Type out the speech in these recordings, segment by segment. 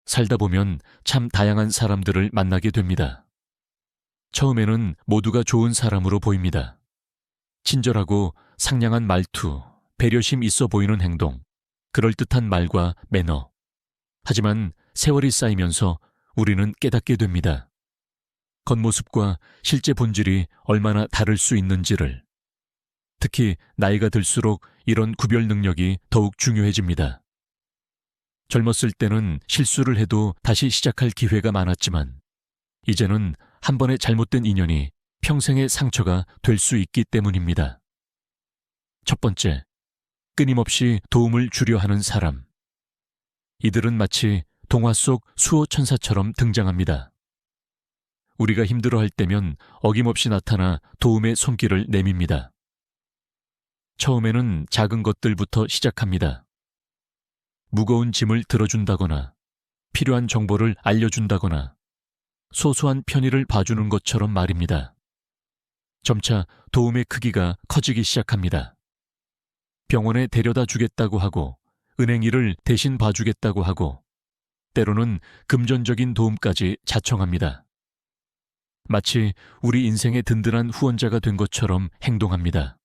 살다 보면 참 다양한 사람들을 만나게 됩니다. 처음에는 모두가 좋은 사람으로 보입니다. 친절하고 상냥한 말투, 배려심 있어 보이는 행동, 그럴듯한 말과 매너. 하지만 세월이 쌓이면서 우리는 깨닫게 됩니다. 겉모습과 실제 본질이 얼마나 다를 수 있는지를. 특히 나이가 들수록 이런 구별 능력이 더욱 중요해집니다. 젊었을 때는 실수를 해도 다시 시작할 기회가 많았지만 이제는 한 번의 잘못된 인연이 평생의 상처가 될 수 있기 때문입니다. 첫 번째, 끊임없이 도움을 주려 하는 사람. 이들은 마치 동화 속 수호천사처럼 등장합니다. 우리가 힘들어할 때면 어김없이 나타나 도움의 손길을 내밉니다. 처음에는 작은 것들부터 시작합니다. 무거운 짐을 들어준다거나 필요한 정보를 알려준다거나 소소한 편의를 봐주는 것처럼 말입니다. 점차 도움의 크기가 커지기 시작합니다. 병원에 데려다 주겠다고 하고 은행 일을 대신 봐주겠다고 하고 때로는 금전적인 도움까지 자청합니다. 마치 우리 인생의 든든한 후원자가 된 것처럼 행동합니다.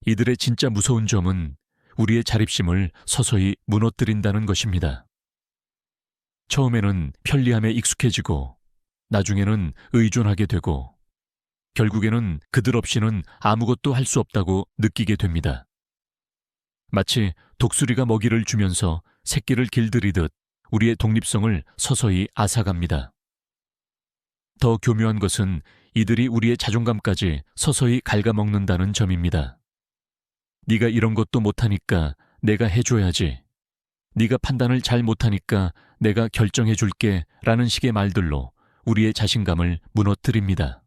이들의 진짜 무서운 점은 우리의 자립심을 서서히 무너뜨린다는 것입니다. 처음에는 편리함에 익숙해지고 나중에는 의존하게 되고 결국에는 그들 없이는 아무것도 할 수 없다고 느끼게 됩니다. 마치 독수리가 먹이를 주면서 새끼를 길들이듯 우리의 독립성을 서서히 앗아갑니다. 더 교묘한 것은 이들이 우리의 자존감까지 서서히 갉아먹는다는 점입니다. 네가 이런 것도 못하니까 내가 해줘야지. 네가 판단을 잘 못하니까 내가 결정해줄게 라는 식의 말들로 우리의 자신감을 무너뜨립니다.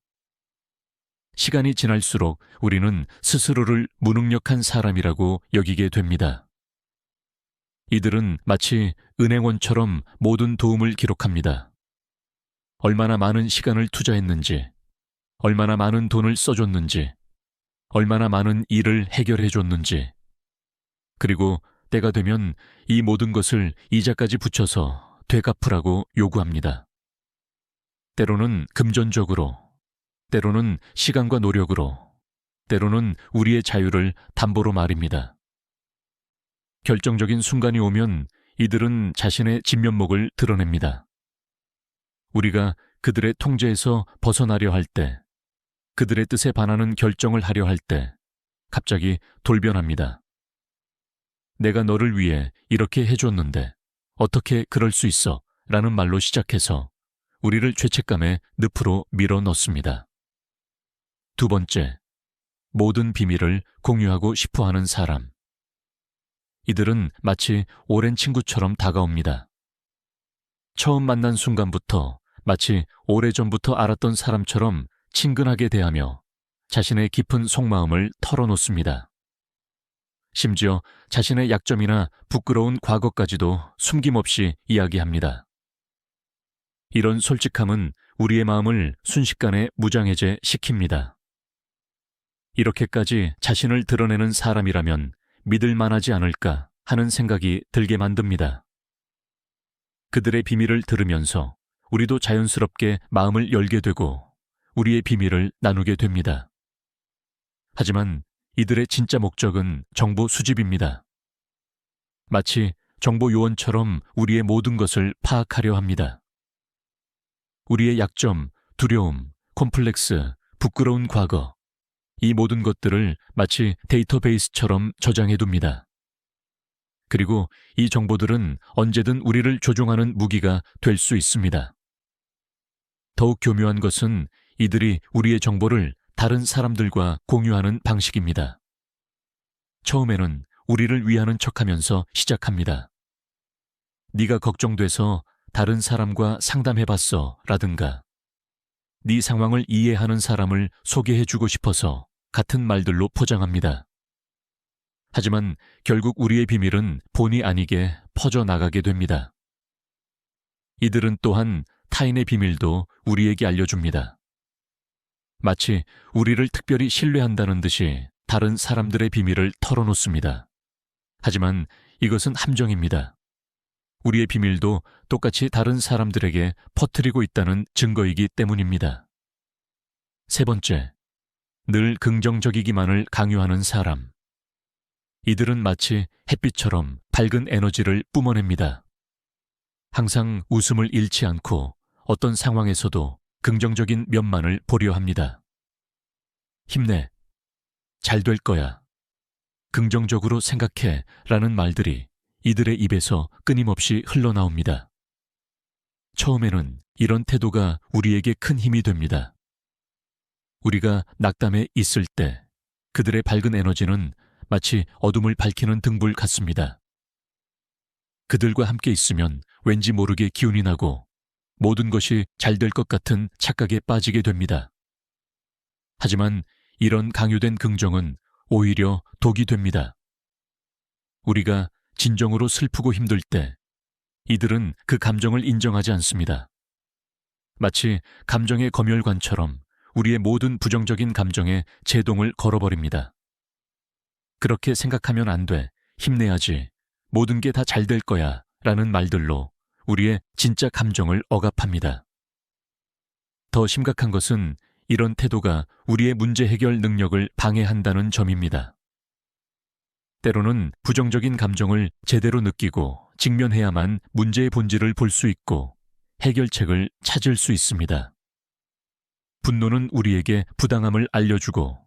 시간이 지날수록 우리는 스스로를 무능력한 사람이라고 여기게 됩니다. 이들은 마치 은행원처럼 모든 도움을 기록합니다. 얼마나 많은 시간을 투자했는지, 얼마나 많은 돈을 써줬는지, 얼마나 많은 일을 해결해줬는지, 그리고 때가 되면 이 모든 것을 이자까지 붙여서 되갚으라고 요구합니다. 때로는 금전적으로, 때로는 시간과 노력으로, 때로는 우리의 자유를 담보로 말입니다. 결정적인 순간이 오면 이들은 자신의 진면목을 드러냅니다. 우리가 그들의 통제에서 벗어나려 할 때, 그들의 뜻에 반하는 결정을 하려 할 때 갑자기 돌변합니다. 내가 너를 위해 이렇게 해줬는데 어떻게 그럴 수 있어? 라는 말로 시작해서 우리를 죄책감의 늪으로 밀어 넣습니다. 두 번째, 모든 비밀을 공유하고 싶어하는 사람. 이들은 마치 오랜 친구처럼 다가옵니다. 처음 만난 순간부터 마치 오래전부터 알았던 사람처럼 친근하게 대하며 자신의 깊은 속마음을 털어놓습니다. 심지어 자신의 약점이나 부끄러운 과거까지도 숨김없이 이야기합니다. 이런 솔직함은 우리의 마음을 순식간에 무장해제 시킵니다. 이렇게까지 자신을 드러내는 사람이라면 믿을 만하지 않을까 하는 생각이 들게 만듭니다. 그들의 비밀을 들으면서 우리도 자연스럽게 마음을 열게 되고 우리의 비밀을 나누게 됩니다. 하지만 이들의 진짜 목적은 정보 수집입니다. 마치 정보 요원처럼 우리의 모든 것을 파악하려 합니다. 우리의 약점, 두려움, 콤플렉스, 부끄러운 과거, 이 모든 것들을 마치 데이터베이스처럼 저장해둡니다. 그리고 이 정보들은 언제든 우리를 조종하는 무기가 될 수 있습니다. 더욱 교묘한 것은 이들이 우리의 정보를 다른 사람들과 공유하는 방식입니다. 처음에는 우리를 위하는 척하면서 시작합니다. 네가 걱정돼서 다른 사람과 상담해봤어 라든가 네 상황을 이해하는 사람을 소개해주고 싶어서 같은 말들로 포장합니다. 하지만 결국 우리의 비밀은 본의 아니게 퍼져나가게 됩니다. 이들은 또한 타인의 비밀도 우리에게 알려줍니다. 마치 우리를 특별히 신뢰한다는 듯이 다른 사람들의 비밀을 털어놓습니다. 하지만 이것은 함정입니다. 우리의 비밀도 똑같이 다른 사람들에게 퍼뜨리고 있다는 증거이기 때문입니다. 세 번째, 늘 긍정적이기만을 강요하는 사람. 이들은 마치 햇빛처럼 밝은 에너지를 뿜어냅니다. 항상 웃음을 잃지 않고 어떤 상황에서도 긍정적인 면만을 보려 합니다. 힘내, 잘 될 거야, 긍정적으로 생각해 라는 말들이 이들의 입에서 끊임없이 흘러나옵니다. 처음에는 이런 태도가 우리에게 큰 힘이 됩니다. 우리가 낙담해 있을 때 그들의 밝은 에너지는 마치 어둠을 밝히는 등불 같습니다. 그들과 함께 있으면 왠지 모르게 기운이 나고 모든 것이 잘 될 것 같은 착각에 빠지게 됩니다. 하지만 이런 강요된 긍정은 오히려 독이 됩니다. 우리가 진정으로 슬프고 힘들 때 이들은 그 감정을 인정하지 않습니다. 마치 감정의 검열관처럼 우리의 모든 부정적인 감정에 제동을 걸어버립니다. 그렇게 생각하면 안 돼, 힘내야지, 모든 게 다 잘 될 거야 라는 말들로 우리의 진짜 감정을 억압합니다. 더 심각한 것은 이런 태도가 우리의 문제 해결 능력을 방해한다는 점입니다. 때로는 부정적인 감정을 제대로 느끼고 직면해야만 문제의 본질을 볼 수 있고 해결책을 찾을 수 있습니다. 분노는 우리에게 부당함을 알려주고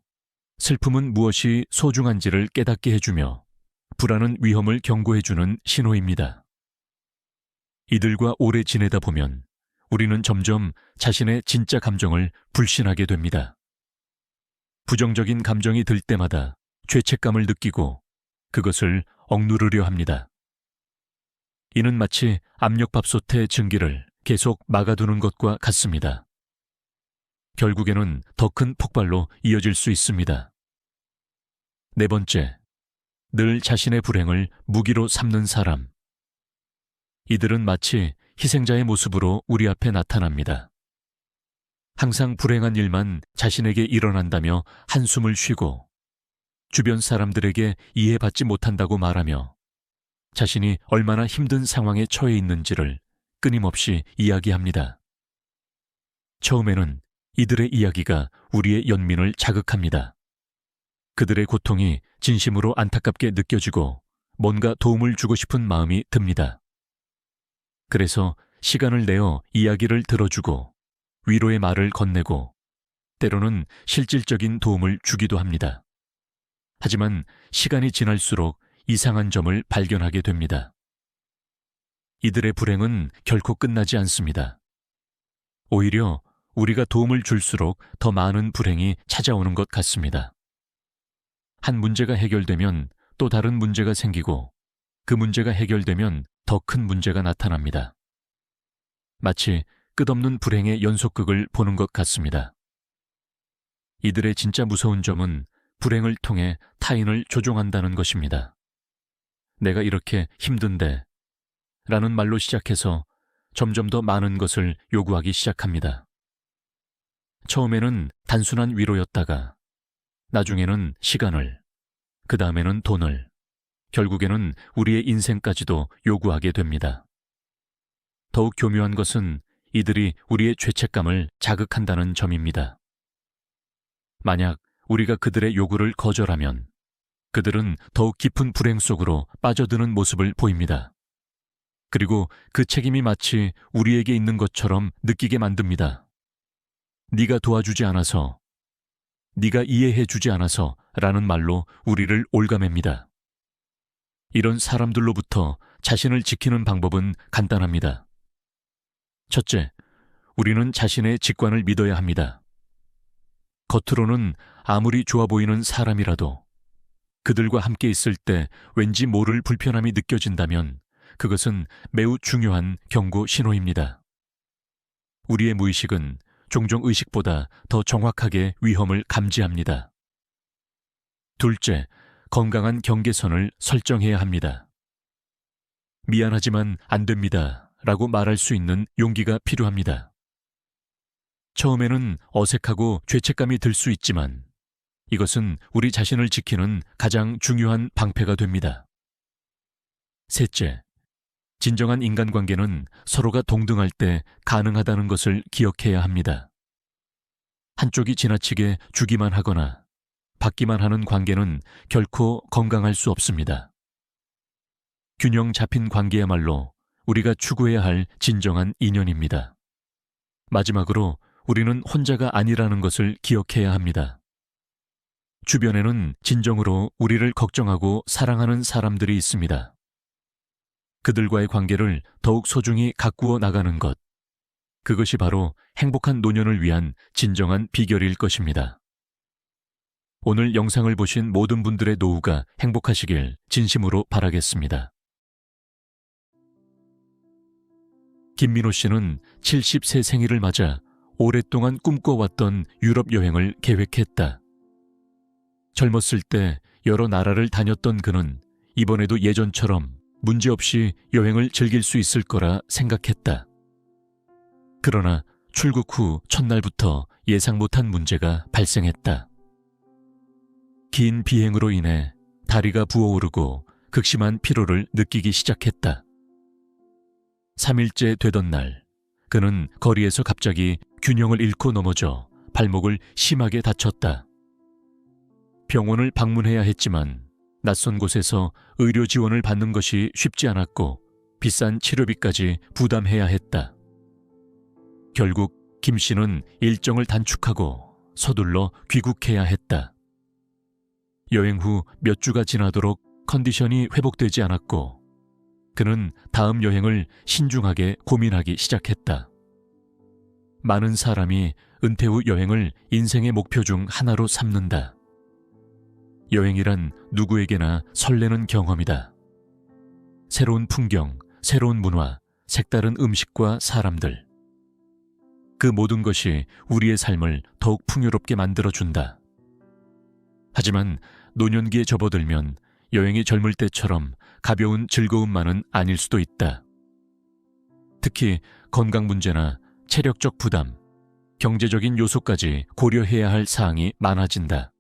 슬픔은 무엇이 소중한지를 깨닫게 해주며 불안은 위험을 경고해주는 신호입니다. 이들과 오래 지내다 보면 우리는 점점 자신의 진짜 감정을 불신하게 됩니다. 부정적인 감정이 들 때마다 죄책감을 느끼고 그것을 억누르려 합니다. 이는 마치 압력밥솥의 증기를 계속 막아두는 것과 같습니다. 결국에는 더 큰 폭발로 이어질 수 있습니다. 네 번째, 늘 자신의 불행을 무기로 삼는 사람. 이들은 마치 희생자의 모습으로 우리 앞에 나타납니다. 항상 불행한 일만 자신에게 일어난다며 한숨을 쉬고 주변 사람들에게 이해받지 못한다고 말하며 자신이 얼마나 힘든 상황에 처해 있는지를 끊임없이 이야기합니다. 처음에는 이들의 이야기가 우리의 연민을 자극합니다. 그들의 고통이 진심으로 안타깝게 느껴지고 뭔가 도움을 주고 싶은 마음이 듭니다. 그래서 시간을 내어 이야기를 들어주고 위로의 말을 건네고 때로는 실질적인 도움을 주기도 합니다. 하지만 시간이 지날수록 이상한 점을 발견하게 됩니다. 이들의 불행은 결코 끝나지 않습니다. 오히려 우리가 도움을 줄수록 더 많은 불행이 찾아오는 것 같습니다. 한 문제가 해결되면 또 다른 문제가 생기고 그 문제가 해결되면 더 큰 문제가 나타납니다. 마치 끝없는 불행의 연속극을 보는 것 같습니다. 이들의 진짜 무서운 점은 불행을 통해 타인을 조종한다는 것입니다. 내가 이렇게 힘든데 라는 말로 시작해서 점점 더 많은 것을 요구하기 시작합니다. 처음에는 단순한 위로였다가 나중에는 시간을, 그 다음에는 돈을, 결국에는 우리의 인생까지도 요구하게 됩니다. 더욱 교묘한 것은 이들이 우리의 죄책감을 자극한다는 점입니다. 만약 우리가 그들의 요구를 거절하면 그들은 더욱 깊은 불행 속으로 빠져드는 모습을 보입니다. 그리고 그 책임이 마치 우리에게 있는 것처럼 느끼게 만듭니다. 네가 도와주지 않아서, 네가 이해해 주지 않아서 라는 말로 우리를 올가맵니다. 이런 사람들로부터 자신을 지키는 방법은 간단합니다. 첫째, 우리는 자신의 직관을 믿어야 합니다. 겉으로는 아무리 좋아 보이는 사람이라도 그들과 함께 있을 때 왠지 모를 불편함이 느껴진다면 그것은 매우 중요한 경고 신호입니다. 우리의 무의식은 종종 의식보다 더 정확하게 위험을 감지합니다. 둘째, 건강한 경계선을 설정해야 합니다. 미안하지만 안 됩니다 라고 말할 수 있는 용기가 필요합니다. 처음에는 어색하고 죄책감이 들 수 있지만 이것은 우리 자신을 지키는 가장 중요한 방패가 됩니다. 셋째, 진정한 인간관계는 서로가 동등할 때 가능하다는 것을 기억해야 합니다. 한쪽이 지나치게 주기만 하거나 받기만 하는 관계는 결코 건강할 수 없습니다. 균형 잡힌 관계야말로 우리가 추구해야 할 진정한 인연입니다. 마지막으로 우리는 혼자가 아니라는 것을 기억해야 합니다. 주변에는 진정으로 우리를 걱정하고 사랑하는 사람들이 있습니다. 그들과의 관계를 더욱 소중히 가꾸어 나가는 것, 그것이 바로 행복한 노년을 위한 진정한 비결일 것입니다. 오늘 영상을 보신 모든 분들의 노후가 행복하시길 진심으로 바라겠습니다. 김민호 씨는 70세 생일을 맞아 오랫동안 꿈꿔왔던 유럽 여행을 계획했다. 젊었을 때 여러 나라를 다녔던 그는 이번에도 예전처럼 문제없이 여행을 즐길 수 있을 거라 생각했다. 그러나 출국 후 첫날부터 예상 못한 문제가 발생했다. 긴 비행으로 인해 다리가 부어오르고 극심한 피로를 느끼기 시작했다. 3일째 되던 날, 그는 거리에서 갑자기 균형을 잃고 넘어져 발목을 심하게 다쳤다. 병원을 방문해야 했지만 낯선 곳에서 의료 지원을 받는 것이 쉽지 않았고 비싼 치료비까지 부담해야 했다. 결국 김 씨는 일정을 단축하고 서둘러 귀국해야 했다. 여행 후 몇 주가 지나도록 컨디션이 회복되지 않았고 그는 다음 여행을 신중하게 고민하기 시작했다. 많은 사람이 은퇴 후 여행을 인생의 목표 중 하나로 삼는다. 여행이란 누구에게나 설레는 경험이다. 새로운 풍경, 새로운 문화, 색다른 음식과 사람들. 그 모든 것이 우리의 삶을 더욱 풍요롭게 만들어준다. 하지만 노년기에 접어들면 여행이 젊을 때처럼 가벼운 즐거움만은 아닐 수도 있다. 특히 건강 문제나 체력적 부담, 경제적인 요소까지 고려해야 할 사항이 많아진다.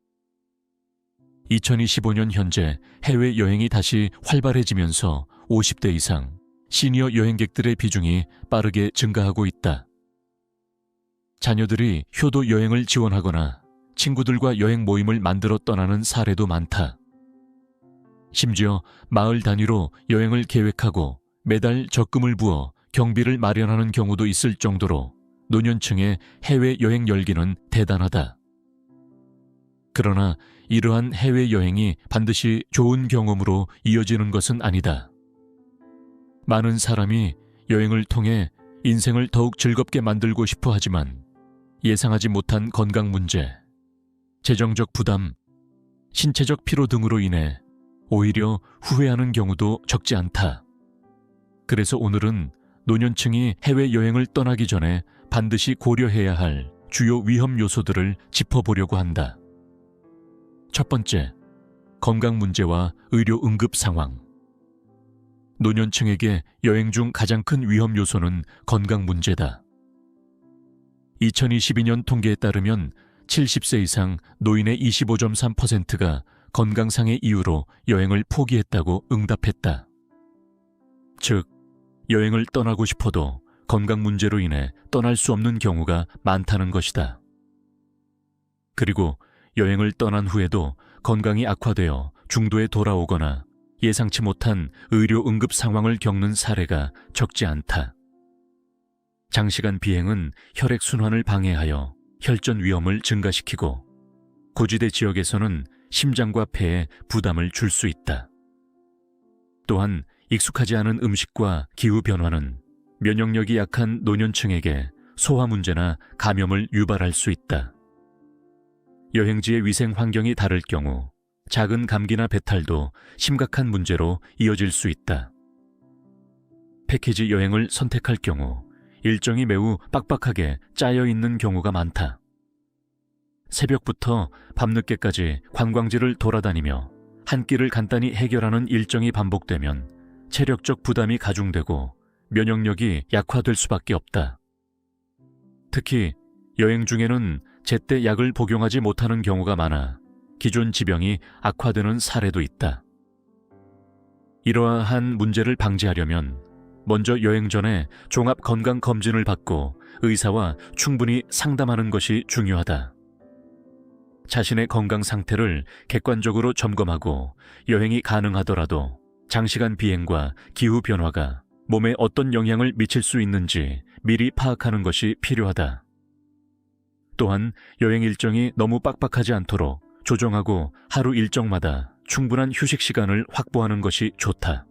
2025년 현재 해외여행이 다시 활발해지면서 50대 이상 시니어 여행객들의 비중이 빠르게 증가하고 있다. 자녀들이 효도 여행을 지원하거나 친구들과 여행 모임을 만들어 떠나는 사례도 많다. 심지어 마을 단위로 여행을 계획하고 매달 적금을 부어 경비를 마련하는 경우도 있을 정도로 노년층의 해외여행 열기는 대단하다. 그러나 이러한 해외여행이 반드시 좋은 경험으로 이어지는 것은 아니다. 많은 사람이 여행을 통해 인생을 더욱 즐겁게 만들고 싶어 하지만 예상하지 못한 건강 문제, 재정적 부담, 신체적 피로 등으로 인해 오히려 후회하는 경우도 적지 않다. 그래서 오늘은 노년층이 해외여행을 떠나기 전에 반드시 고려해야 할 주요 위험 요소들을 짚어보려고 한다. 첫 번째, 건강 문제와 의료 응급 상황. 노년층에게 여행 중 가장 큰 위험 요소는 건강 문제다. 2022년 통계에 따르면 70세 이상 노인의 25.3%가 건강상의 이유로 여행을 포기했다고 응답했다. 즉, 여행을 떠나고 싶어도 건강 문제로 인해 떠날 수 없는 경우가 많다는 것이다. 그리고 여행을 떠난 후에도 건강이 악화되어 중도에 돌아오거나 예상치 못한 의료 응급 상황을 겪는 사례가 적지 않다. 장시간 비행은 혈액순환을 방해하여 혈전 위험을 증가시키고 고지대 지역에서는 심장과 폐에 부담을 줄 수 있다. 또한 익숙하지 않은 음식과 기후 변화는 면역력이 약한 노년층에게 소화 문제나 감염을 유발할 수 있다. 여행지의 위생 환경이 다를 경우 작은 감기나 배탈도 심각한 문제로 이어질 수 있다. 패키지 여행을 선택할 경우 일정이 매우 빡빡하게 짜여 있는 경우가 많다. 새벽부터 밤늦게까지 관광지를 돌아다니며 한 끼를 간단히 해결하는 일정이 반복되면 체력적 부담이 가중되고 면역력이 약화될 수밖에 없다. 특히 여행 중에는 제때 약을 복용하지 못하는 경우가 많아 기존 지병이 악화되는 사례도 있다. 이러한 문제를 방지하려면 먼저 여행 전에 종합 건강 검진을 받고 의사와 충분히 상담하는 것이 중요하다. 자신의 건강 상태를 객관적으로 점검하고 여행이 가능하더라도 장시간 비행과 기후 변화가 몸에 어떤 영향을 미칠 수 있는지 미리 파악하는 것이 필요하다. 또한 여행 일정이 너무 빡빡하지 않도록 조정하고 하루 일정마다 충분한 휴식 시간을 확보하는 것이 좋다.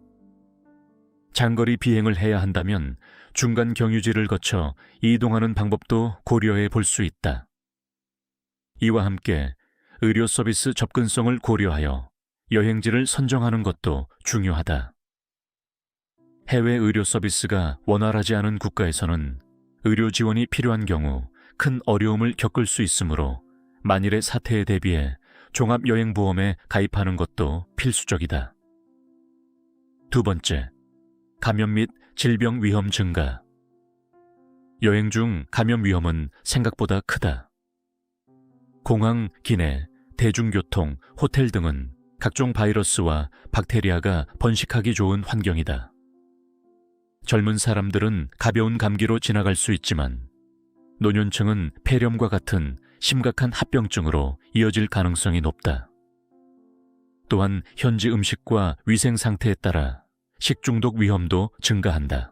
장거리 비행을 해야 한다면 중간 경유지를 거쳐 이동하는 방법도 고려해 볼 수 있다. 이와 함께 의료 서비스 접근성을 고려하여 여행지를 선정하는 것도 중요하다. 해외 의료 서비스가 원활하지 않은 국가에서는 의료 지원이 필요한 경우 큰 어려움을 겪을 수 있으므로 만일의 사태에 대비해 종합여행보험에 가입하는 것도 필수적이다. 두 번째, 감염 및 질병 위험 증가. 여행 중 감염 위험은 생각보다 크다. 공항, 기내, 대중교통, 호텔 등은 각종 바이러스와 박테리아가 번식하기 좋은 환경이다. 젊은 사람들은 가벼운 감기로 지나갈 수 있지만 노년층은 폐렴과 같은 심각한 합병증으로 이어질 가능성이 높다. 또한 현지 음식과 위생 상태에 따라 식중독 위험도 증가한다.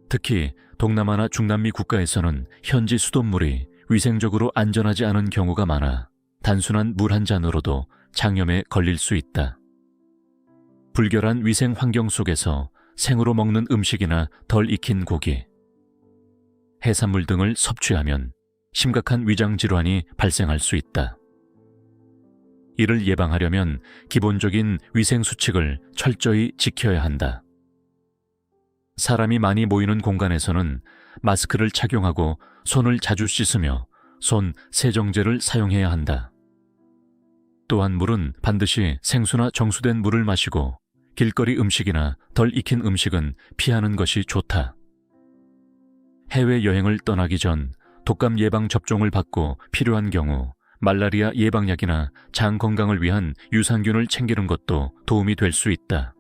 특히 동남아나 중남미 국가에서는 현지 수돗물이 위생적으로 안전하지 않은 경우가 많아 단순한 물 한 잔으로도 장염에 걸릴 수 있다. 불결한 위생 환경 속에서 생으로 먹는 음식이나 덜 익힌 고기, 해산물 등을 섭취하면 심각한 위장 질환이 발생할 수 있다. 이를 예방하려면 기본적인 위생 수칙을 철저히 지켜야 한다. 사람이 많이 모이는 공간에서는 마스크를 착용하고 손을 자주 씻으며 손 세정제를 사용해야 한다. 또한 물은 반드시 생수나 정수된 물을 마시고 길거리 음식이나 덜 익힌 음식은 피하는 것이 좋다. 해외여행을 떠나기 전 독감 예방 접종을 받고 필요한 경우 말라리아 예방약이나 장 건강을 위한 유산균을 챙기는 것도 도움이 될 수 있다.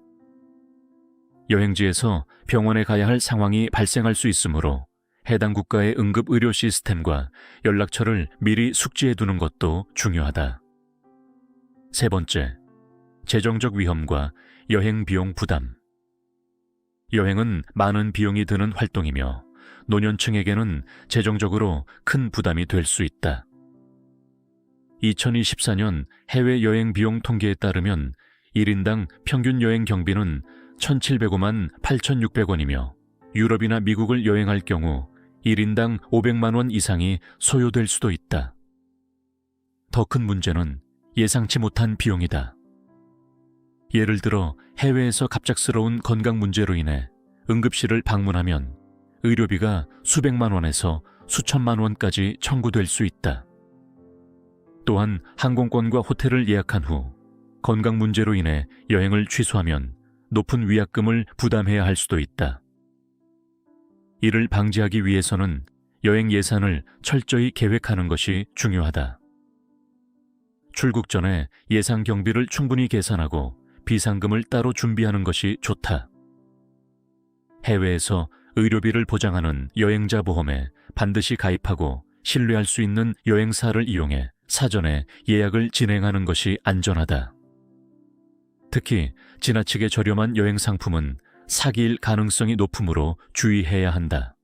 여행지에서 병원에 가야 할 상황이 발생할 수 있으므로 해당 국가의 응급의료 시스템과 연락처를 미리 숙지해 두는 것도 중요하다. 세 번째, 재정적 위험과 여행 비용 부담. 여행은 많은 비용이 드는 활동이며 노년층에게는 재정적으로 큰 부담이 될 수 있다. 2024년 해외여행 비용 통계에 따르면 1인당 평균 여행 경비는 1,705만 8,600원이며 유럽이나 미국을 여행할 경우 1인당 500만 원 이상이 소요될 수도 있다. 더 큰 문제는 예상치 못한 비용이다. 예를 들어 해외에서 갑작스러운 건강 문제로 인해 응급실을 방문하면 의료비가 수백만 원에서 수천만 원까지 청구될 수 있다. 또한 항공권과 호텔을 예약한 후 건강 문제로 인해 여행을 취소하면 높은 위약금을 부담해야 할 수도 있다. 이를 방지하기 위해서는 여행 예산을 철저히 계획하는 것이 중요하다. 출국 전에 예상 경비를 충분히 계산하고 비상금을 따로 준비하는 것이 좋다. 해외에서 의료비를 보장하는 여행자 보험에 반드시 가입하고 신뢰할 수 있는 여행사를 이용해 사전에 예약을 진행하는 것이 안전하다. 특히 지나치게 저렴한 여행 상품은 사기일 가능성이 높으므로 주의해야 한다.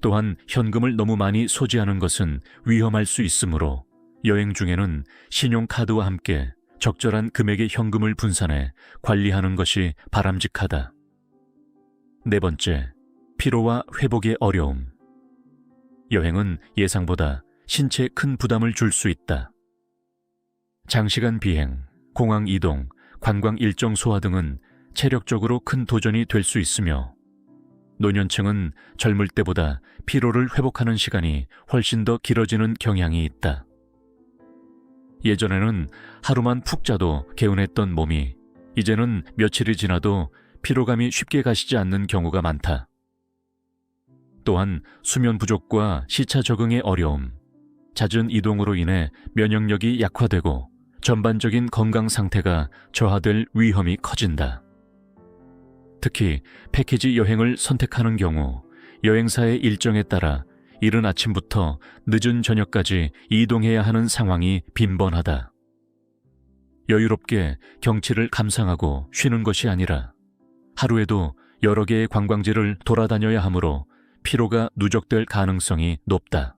또한 현금을 너무 많이 소지하는 것은 위험할 수 있으므로 여행 중에는 신용카드와 함께 적절한 금액의 현금을 분산해 관리하는 것이 바람직하다. 네 번째, 피로와 회복의 어려움. 여행은 예상보다 신체에 큰 부담을 줄 수 있다. 장시간 비행, 공항 이동, 관광 일정 소화 등은 체력적으로 큰 도전이 될 수 있으며 노년층은 젊을 때보다 피로를 회복하는 시간이 훨씬 더 길어지는 경향이 있다. 예전에는 하루만 푹 자도 개운했던 몸이 이제는 며칠이 지나도 피로감이 쉽게 가시지 않는 경우가 많다. 또한 수면 부족과 시차 적응의 어려움, 잦은 이동으로 인해 면역력이 약화되고 전반적인 건강 상태가 저하될 위험이 커진다. 특히 패키지 여행을 선택하는 경우 여행사의 일정에 따라 이른 아침부터 늦은 저녁까지 이동해야 하는 상황이 빈번하다. 여유롭게 경치를 감상하고 쉬는 것이 아니라 하루에도 여러 개의 관광지를 돌아다녀야 하므로 피로가 누적될 가능성이 높다.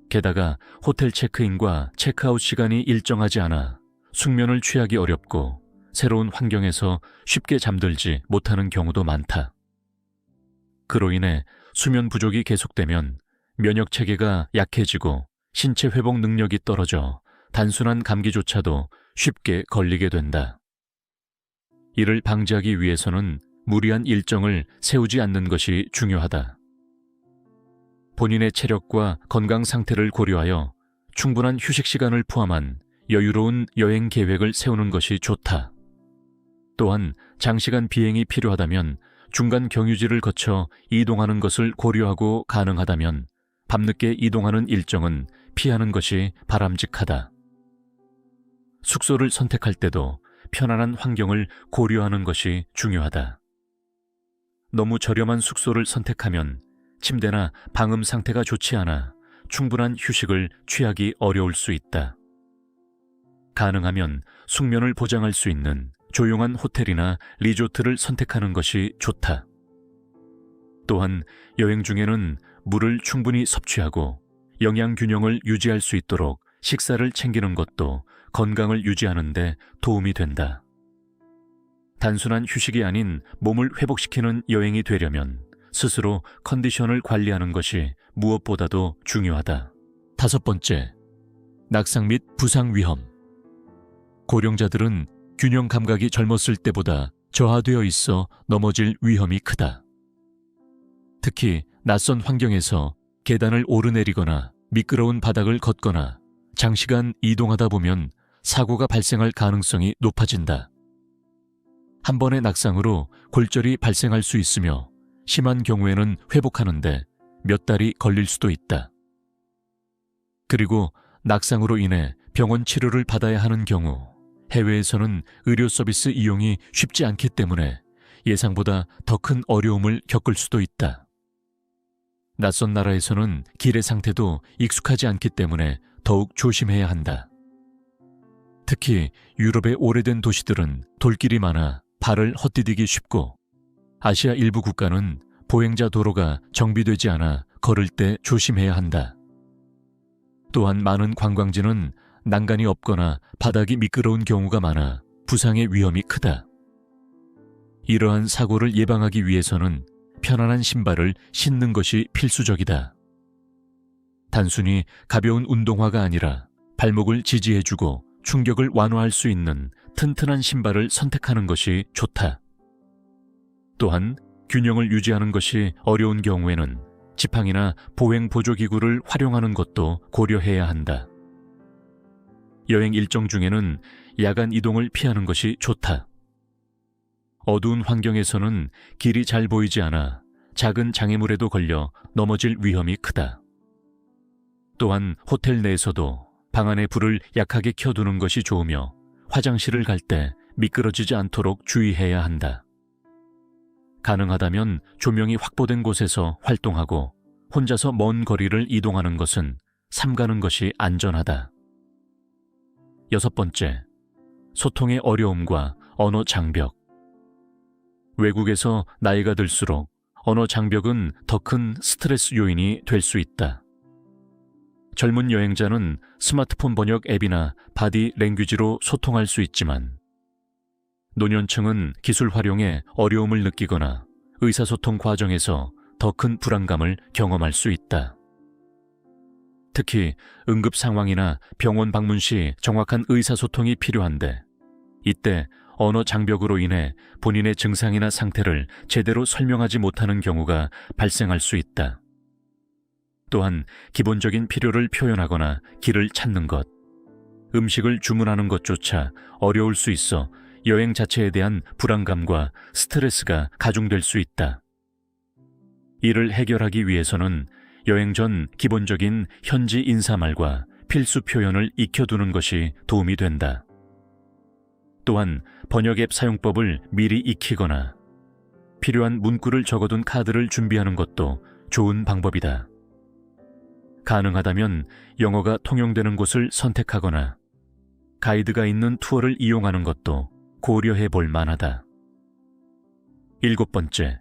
게다가 호텔 체크인과 체크아웃 시간이 일정하지 않아 숙면을 취하기 어렵고 새로운 환경에서 쉽게 잠들지 못하는 경우도 많다. 그로 인해 수면 부족이 계속되면 면역 체계가 약해지고 신체 회복 능력이 떨어져 단순한 감기조차도 쉽게 걸리게 된다. 이를 방지하기 위해서는 무리한 일정을 세우지 않는 것이 중요하다. 본인의 체력과 건강 상태를 고려하여 충분한 휴식 시간을 포함한 여유로운 여행 계획을 세우는 것이 좋다. 또한 장시간 비행이 필요하다면 중간 경유지를 거쳐 이동하는 것을 고려하고 가능하다면 밤늦게 이동하는 일정은 피하는 것이 바람직하다. 숙소를 선택할 때도 편안한 환경을 고려하는 것이 중요하다. 너무 저렴한 숙소를 선택하면 침대나 방음 상태가 좋지 않아 충분한 휴식을 취하기 어려울 수 있다. 가능하면 숙면을 보장할 수 있는 조용한 호텔이나 리조트를 선택하는 것이 좋다. 또한 여행 중에는 물을 충분히 섭취하고 영양 균형을 유지할 수 있도록 식사를 챙기는 것도 건강을 유지하는 데 도움이 된다. 단순한 휴식이 아닌 몸을 회복시키는 여행이 되려면 스스로 컨디션을 관리하는 것이 무엇보다도 중요하다. 5번째, 낙상 및 부상 위험. 고령자들은 균형 감각이 젊었을 때보다 저하되어 있어 넘어질 위험이 크다. 특히 낯선 환경에서 계단을 오르내리거나 미끄러운 바닥을 걷거나 장시간 이동하다 보면 사고가 발생할 가능성이 높아진다. 한 번의 낙상으로 골절이 발생할 수 있으며 심한 경우에는 회복하는데 몇 달이 걸릴 수도 있다. 그리고 낙상으로 인해 병원 치료를 받아야 하는 경우 해외에서는 의료 서비스 이용이 쉽지 않기 때문에 예상보다 더 큰 어려움을 겪을 수도 있다. 낯선 나라에서는 길의 상태도 익숙하지 않기 때문에 더욱 조심해야 한다. 특히 유럽의 오래된 도시들은 돌길이 많아 발을 헛디디기 쉽고 아시아 일부 국가는 보행자 도로가 정비되지 않아 걸을 때 조심해야 한다. 또한 많은 관광지는 난간이 없거나 바닥이 미끄러운 경우가 많아 부상의 위험이 크다. 이러한 사고를 예방하기 위해서는 편안한 신발을 신는 것이 필수적이다. 단순히 가벼운 운동화가 아니라 발목을 지지해주고 충격을 완화할 수 있는 튼튼한 신발을 선택하는 것이 좋다. 또한 균형을 유지하는 것이 어려운 경우에는 지팡이나 보행 보조기구를 활용하는 것도 고려해야 한다. 여행 일정 중에는 야간 이동을 피하는 것이 좋다. 어두운 환경에서는 길이 잘 보이지 않아 작은 장애물에도 걸려 넘어질 위험이 크다. 또한 호텔 내에서도 방 안의 불을 약하게 켜두는 것이 좋으며 화장실을 갈 때 미끄러지지 않도록 주의해야 한다. 가능하다면 조명이 확보된 곳에서 활동하고 혼자서 먼 거리를 이동하는 것은 삼가는 것이 안전하다. 6번째, 소통의 어려움과 언어 장벽. 외국에서 나이가 들수록 언어 장벽은 더 큰 스트레스 요인이 될 수 있다. 젊은 여행자는 스마트폰 번역 앱이나 바디 랭귀지로 소통할 수 있지만 노년층은 기술 활용에 어려움을 느끼거나 의사소통 과정에서 더 큰 불안감을 경험할 수 있다. 특히 응급 상황이나 병원 방문 시 정확한 의사소통이 필요한데 이때 언어 장벽으로 인해 본인의 증상이나 상태를 제대로 설명하지 못하는 경우가 발생할 수 있다. 또한 기본적인 필요를 표현하거나 길을 찾는 것, 음식을 주문하는 것조차 어려울 수 있어 여행 자체에 대한 불안감과 스트레스가 가중될 수 있다. 이를 해결하기 위해서는 여행 전 기본적인 현지 인사말과 필수 표현을 익혀두는 것이 도움이 된다. 또한 번역 앱 사용법을 미리 익히거나 필요한 문구를 적어둔 카드를 준비하는 것도 좋은 방법이다. 가능하다면 영어가 통용되는 곳을 선택하거나 가이드가 있는 투어를 이용하는 것도 고려해 볼 만하다. 7번째,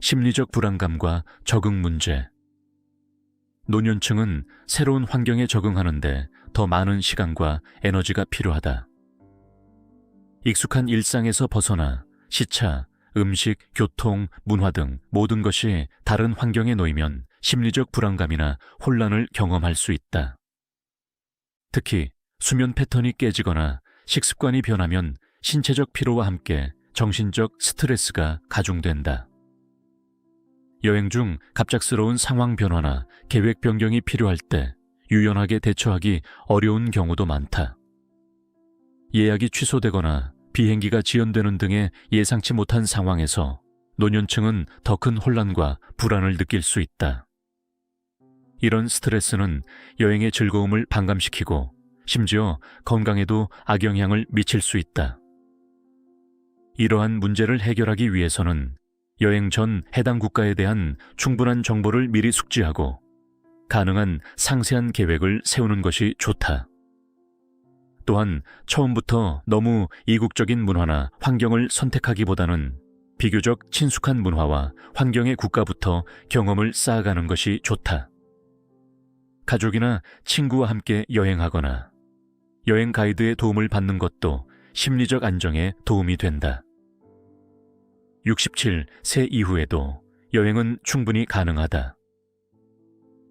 심리적 불안감과 적응 문제. 노년층은 새로운 환경에 적응하는데 더 많은 시간과 에너지가 필요하다. 익숙한 일상에서 벗어나 시차, 음식, 교통, 문화 등 모든 것이 다른 환경에 놓이면 심리적 불안감이나 혼란을 경험할 수 있다. 특히 수면 패턴이 깨지거나 식습관이 변하면 신체적 피로와 함께 정신적 스트레스가 가중된다. 여행 중 갑작스러운 상황 변화나 계획 변경이 필요할 때 유연하게 대처하기 어려운 경우도 많다. 예약이 취소되거나 비행기가 지연되는 등의 예상치 못한 상황에서 노년층은 더 큰 혼란과 불안을 느낄 수 있다. 이런 스트레스는 여행의 즐거움을 반감시키고 심지어 건강에도 악영향을 미칠 수 있다. 이러한 문제를 해결하기 위해서는 여행 전 해당 국가에 대한 충분한 정보를 미리 숙지하고 가능한 상세한 계획을 세우는 것이 좋다. 또한 처음부터 너무 이국적인 문화나 환경을 선택하기보다는 비교적 친숙한 문화와 환경의 국가부터 경험을 쌓아가는 것이 좋다. 가족이나 친구와 함께 여행하거나 여행 가이드의 도움을 받는 것도 심리적 안정에 도움이 된다. 67세 이후에도 여행은 충분히 가능하다.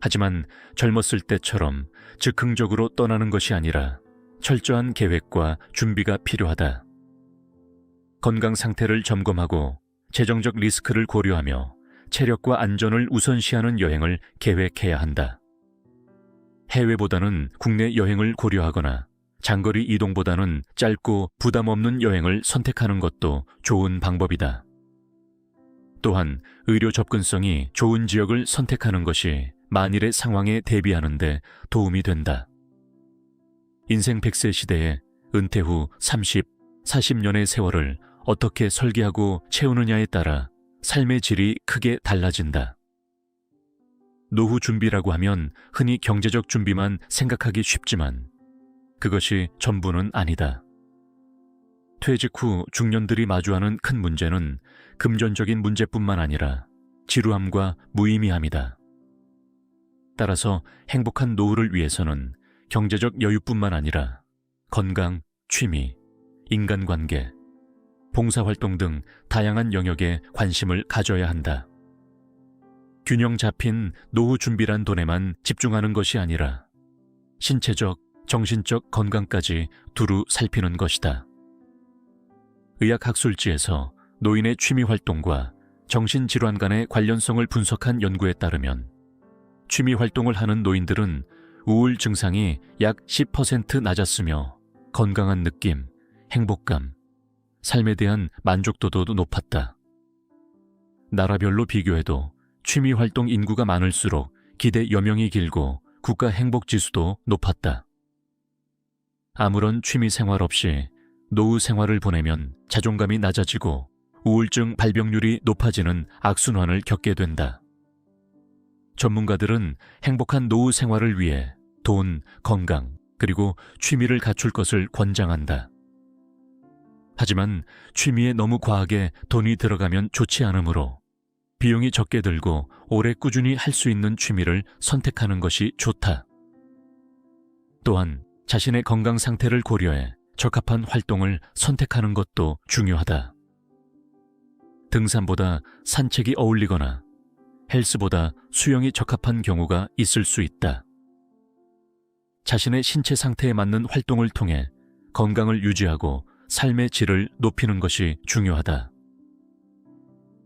하지만 젊었을 때처럼 즉흥적으로 떠나는 것이 아니라 철저한 계획과 준비가 필요하다. 건강 상태를 점검하고 재정적 리스크를 고려하며 체력과 안전을 우선시하는 여행을 계획해야 한다. 해외보다는 국내 여행을 고려하거나 장거리 이동보다는 짧고 부담 없는 여행을 선택하는 것도 좋은 방법이다. 또한 의료 접근성이 좋은 지역을 선택하는 것이 만일의 상황에 대비하는 데 도움이 된다. 인생 100세 시대에 은퇴 후 30, 40년의 세월을 어떻게 설계하고 채우느냐에 따라 삶의 질이 크게 달라진다. 노후 준비라고 하면 흔히 경제적 준비만 생각하기 쉽지만 그것이 전부는 아니다. 퇴직 후 중년들이 마주하는 큰 문제는 금전적인 문제뿐만 아니라 지루함과 무의미함이다. 따라서 행복한 노후를 위해서는 경제적 여유뿐만 아니라 건강, 취미, 인간관계, 봉사활동 등 다양한 영역에 관심을 가져야 한다. 균형 잡힌 노후 준비란 돈에만 집중하는 것이 아니라 신체적, 정신적 건강까지 두루 살피는 것이다. 의학학술지에서 노인의 취미활동과 정신질환 간의 관련성을 분석한 연구에 따르면 취미활동을 하는 노인들은 우울 증상이 약 10% 낮았으며 건강한 느낌, 행복감, 삶에 대한 만족도도 높았다. 나라별로 비교해도 취미활동 인구가 많을수록 기대 여명이 길고 국가 행복지수도 높았다. 아무런 취미 생활 없이 노후 생활을 보내면 자존감이 낮아지고 우울증 발병률이 높아지는 악순환을 겪게 된다. 전문가들은 행복한 노후 생활을 위해 돈, 건강, 그리고 취미를 갖출 것을 권장한다. 하지만 취미에 너무 과하게 돈이 들어가면 좋지 않으므로 비용이 적게 들고 오래 꾸준히 할 수 있는 취미를 선택하는 것이 좋다. 또한 자신의 건강 상태를 고려해 적합한 활동을 선택하는 것도 중요하다. 등산보다 산책이 어울리거나 헬스보다 수영이 적합한 경우가 있을 수 있다. 자신의 신체 상태에 맞는 활동을 통해 건강을 유지하고 삶의 질을 높이는 것이 중요하다.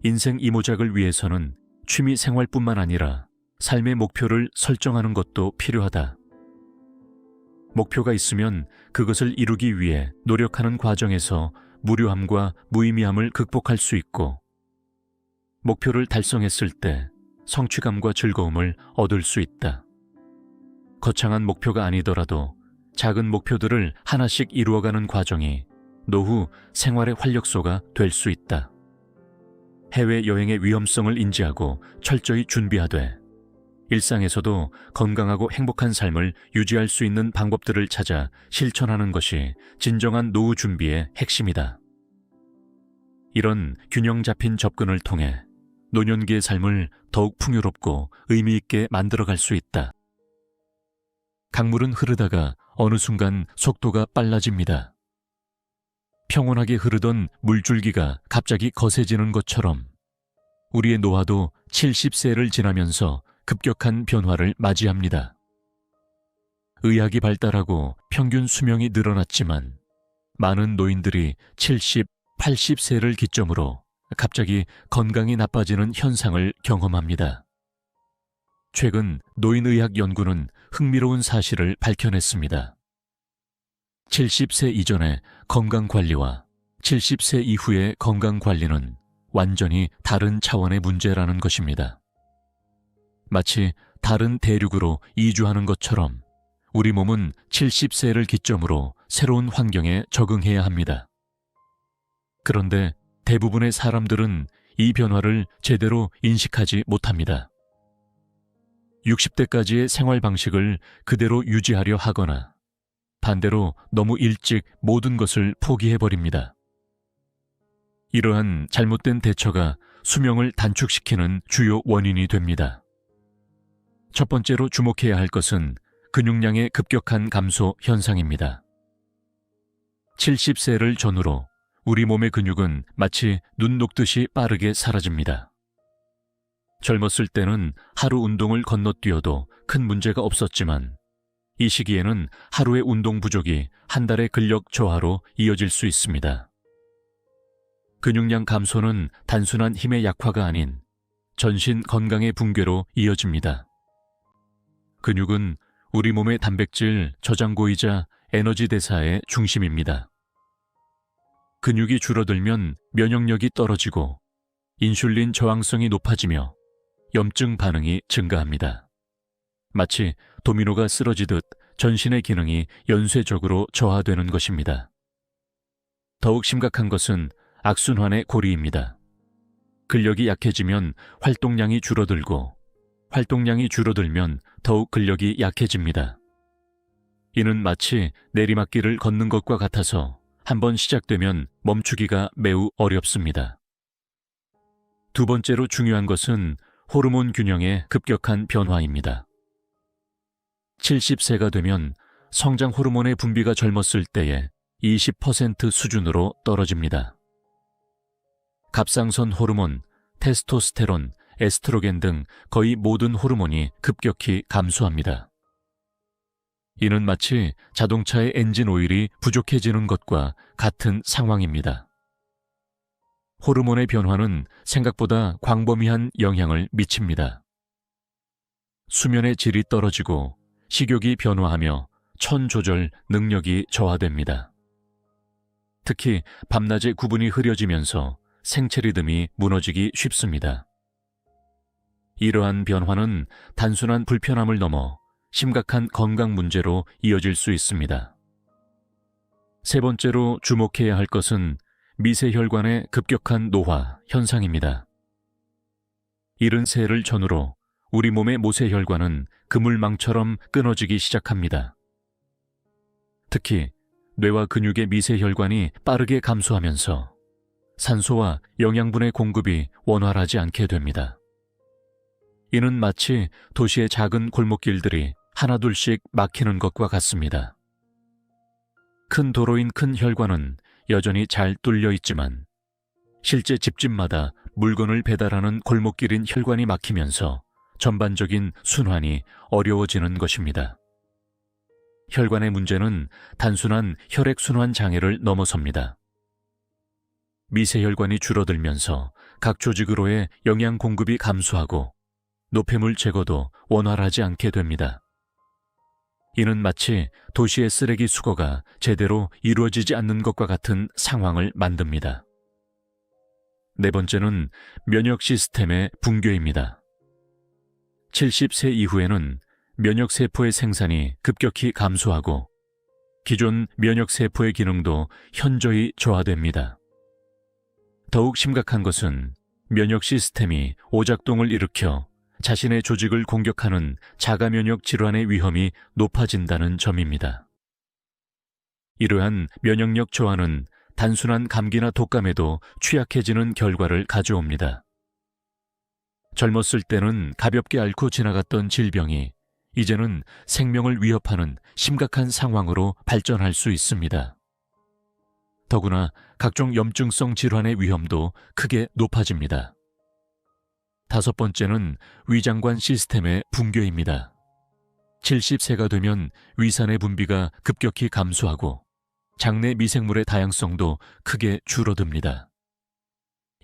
인생 이모작을 위해서는 취미 생활뿐만 아니라 삶의 목표를 설정하는 것도 필요하다. 목표가 있으면 그것을 이루기 위해 노력하는 과정에서 무료함과 무의미함을 극복할 수 있고 목표를 달성했을 때 성취감과 즐거움을 얻을 수 있다. 거창한 목표가 아니더라도 작은 목표들을 하나씩 이루어가는 과정이 노후 생활의 활력소가 될 수 있다. 해외여행의 위험성을 인지하고 철저히 준비하되 일상에서도 건강하고 행복한 삶을 유지할 수 있는 방법들을 찾아 실천하는 것이 진정한 노후 준비의 핵심이다. 이런 균형 잡힌 접근을 통해 노년기의 삶을 더욱 풍요롭고 의미 있게 만들어갈 수 있다. 강물은 흐르다가 어느 순간 속도가 빨라집니다. 평온하게 흐르던 물줄기가 갑자기 거세지는 것처럼 우리의 노화도 70세를 지나면서 급격한 변화를 맞이합니다. 의학이 발달하고 평균 수명이 늘어났지만 많은 노인들이 70, 80세를 기점으로 갑자기 건강이 나빠지는 현상을 경험합니다. 최근 노인의학 연구는 흥미로운 사실을 밝혀냈습니다. 70세 이전의 건강관리와 70세 이후의 건강관리는 완전히 다른 차원의 문제라는 것입니다. 마치 다른 대륙으로 이주하는 것처럼 우리 몸은 70세를 기점으로 새로운 환경에 적응해야 합니다. 그런데 대부분의 사람들은 이 변화를 제대로 인식하지 못합니다. 60대까지의 생활 방식을 그대로 유지하려 하거나 반대로 너무 일찍 모든 것을 포기해버립니다. 이러한 잘못된 대처가 수명을 단축시키는 주요 원인이 됩니다. 첫 번째로 주목해야 할 것은 근육량의 급격한 감소 현상입니다. 70세를 전후로 우리 몸의 근육은 마치 눈 녹듯이 빠르게 사라집니다. 젊었을 때는 하루 운동을 건너뛰어도 큰 문제가 없었지만 이 시기에는 하루의 운동 부족이 한 달의 근력 저하로 이어질 수 있습니다. 근육량 감소는 단순한 힘의 약화가 아닌 전신 건강의 붕괴로 이어집니다. 근육은 우리 몸의 단백질 저장고이자 에너지 대사의 중심입니다. 근육이 줄어들면 면역력이 떨어지고 인슐린 저항성이 높아지며 염증 반응이 증가합니다. 마치 도미노가 쓰러지듯 전신의 기능이 연쇄적으로 저하되는 것입니다. 더욱 심각한 것은 악순환의 고리입니다. 근력이 약해지면 활동량이 줄어들고 활동량이 줄어들면 더욱 근력이 약해집니다. 이는 마치 내리막길을 걷는 것과 같아서 한번 시작되면 멈추기가 매우 어렵습니다. 두 번째로 중요한 것은 호르몬 균형의 급격한 변화입니다. 70세가 되면 성장 호르몬의 분비가 젊었을 때의 20% 수준으로 떨어집니다. 갑상선 호르몬, 테스토스테론, 에스트로겐 등 거의 모든 호르몬이 급격히 감소합니다. 이는 마치 자동차의 엔진 오일이 부족해지는 것과 같은 상황입니다. 호르몬의 변화는 생각보다 광범위한 영향을 미칩니다. 수면의 질이 떨어지고 식욕이 변화하며 천 조절 능력이 저하됩니다. 특히 밤낮의 구분이 흐려지면서 생체 리듬이 무너지기 쉽습니다. 이러한 변화는 단순한 불편함을 넘어 심각한 건강 문제로 이어질 수 있습니다. 세 번째로 주목해야 할 것은 미세혈관의 급격한 노화 현상입니다. 70세를 전후로 우리 몸의 모세혈관은 그물망처럼 끊어지기 시작합니다. 특히 뇌와 근육의 미세혈관이 빠르게 감소하면서 산소와 영양분의 공급이 원활하지 않게 됩니다. 이는 마치 도시의 작은 골목길들이 하나둘씩 막히는 것과 같습니다. 큰 도로인 큰 혈관은 여전히 잘 뚫려 있지만 실제 집집마다 물건을 배달하는 골목길인 혈관이 막히면서 전반적인 순환이 어려워지는 것입니다. 혈관의 문제는 단순한 혈액순환 장애를 넘어섭니다. 미세혈관이 줄어들면서 각 조직으로의 영양 공급이 감소하고 노폐물 제거도 원활하지 않게 됩니다. 이는 마치 도시의 쓰레기 수거가 제대로 이루어지지 않는 것과 같은 상황을 만듭니다. 네 번째는 면역 시스템의 붕괴입니다. 70세 이후에는 면역세포의 생산이 급격히 감소하고 기존 면역세포의 기능도 현저히 저하됩니다. 더욱 심각한 것은 면역 시스템이 오작동을 일으켜 자신의 조직을 공격하는 자가면역 질환의 위험이 높아진다는 점입니다. 이러한 면역력 저하는 단순한 감기나 독감에도 취약해지는 결과를 가져옵니다. 젊었을 때는 가볍게 앓고 지나갔던 질병이 이제는 생명을 위협하는 심각한 상황으로 발전할 수 있습니다. 더구나 각종 염증성 질환의 위험도 크게 높아집니다. 다섯 번째는 위장관 시스템의 붕괴입니다. 70세가 되면 위산의 분비가 급격히 감소하고 장내 미생물의 다양성도 크게 줄어듭니다.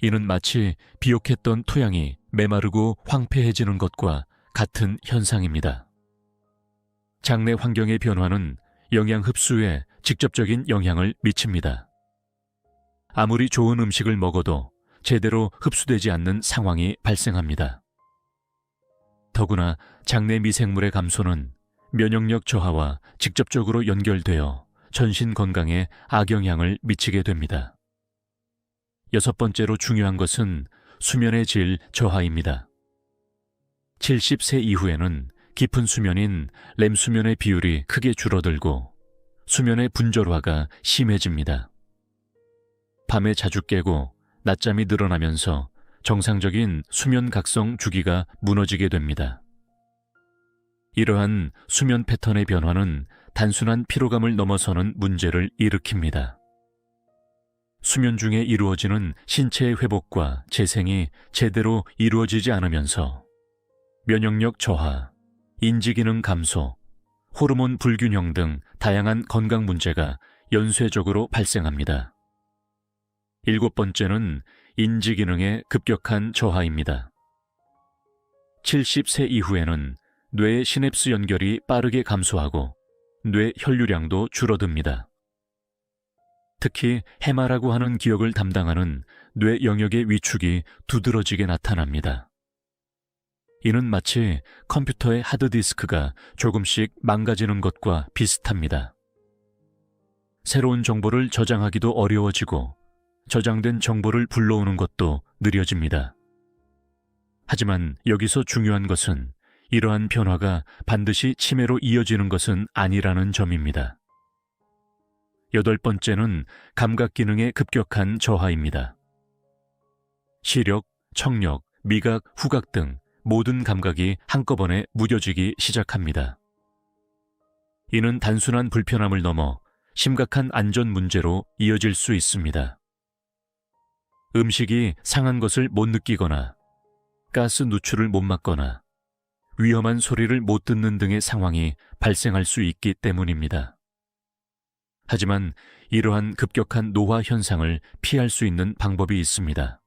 이는 마치 비옥했던 토양이 메마르고 황폐해지는 것과 같은 현상입니다. 장내 환경의 변화는 영양 흡수에 직접적인 영향을 미칩니다. 아무리 좋은 음식을 먹어도 제대로 흡수되지 않는 상황이 발생합니다. 더구나 장내 미생물의 감소는 면역력 저하와 직접적으로 연결되어 전신 건강에 악영향을 미치게 됩니다. 여섯 번째로 중요한 것은 수면의 질 저하입니다. 70세 이후에는 깊은 수면인 렘 수면의 비율이 크게 줄어들고 수면의 분절화가 심해집니다. 밤에 자주 깨고 낮잠이 늘어나면서 정상적인 수면 각성 주기가 무너지게 됩니다. 이러한 수면 패턴의 변화는 단순한 피로감을 넘어서는 문제를 일으킵니다. 수면 중에 이루어지는 신체의 회복과 재생이 제대로 이루어지지 않으면서 면역력 저하, 인지기능 감소, 호르몬 불균형 등 다양한 건강 문제가 연쇄적으로 발생합니다. 일곱 번째는 인지기능의 급격한 저하입니다. 70세 이후에는 뇌의 시냅스 연결이 빠르게 감소하고 뇌 혈류량도 줄어듭니다. 특히 해마라고 하는 기억을 담당하는 뇌 영역의 위축이 두드러지게 나타납니다. 이는 마치 컴퓨터의 하드디스크가 조금씩 망가지는 것과 비슷합니다. 새로운 정보를 저장하기도 어려워지고 저장된 정보를 불러오는 것도 느려집니다. 하지만 여기서 중요한 것은 이러한 변화가 반드시 치매로 이어지는 것은 아니라는 점입니다. 여덟 번째는 감각 기능의 급격한 저하입니다. 시력, 청력, 미각, 후각 등 모든 감각이 한꺼번에 무뎌지기 시작합니다. 이는 단순한 불편함을 넘어 심각한 안전 문제로 이어질 수 있습니다. 음식이 상한 것을 못 느끼거나 가스 누출을 못 막거나 위험한 소리를 못 듣는 등의 상황이 발생할 수 있기 때문입니다. 하지만 이러한 급격한 노화 현상을 피할 수 있는 방법이 있습니다.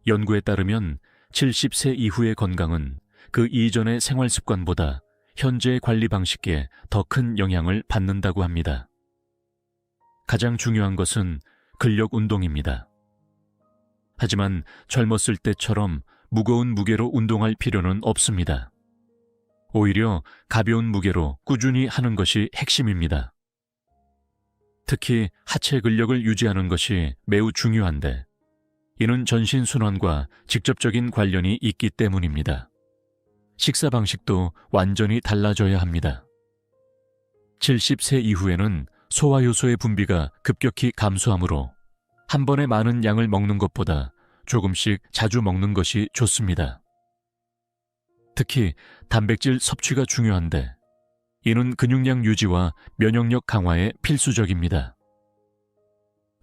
연구에 따르면 70세 이후의 건강은 그 이전의 생활 습관보다 현재의 관리 방식에 더 큰 영향을 받는다고 합니다. 가장 중요한 것은 근력 운동입니다. 하지만 젊었을 때처럼 무거운 무게로 운동할 필요는 없습니다. 오히려 가벼운 무게로 꾸준히 하는 것이 핵심입니다. 특히 하체 근력을 유지하는 것이 매우 중요한데 이는 전신순환과 직접적인 관련이 있기 때문입니다. 식사 방식도 완전히 달라져야 합니다. 70세 이후에는 소화효소의 분비가 급격히 감소하므로 한 번에 많은 양을 먹는 것보다 조금씩 자주 먹는 것이 좋습니다. 특히 단백질 섭취가 중요한데 이는 근육량 유지와 면역력 강화에 필수적입니다.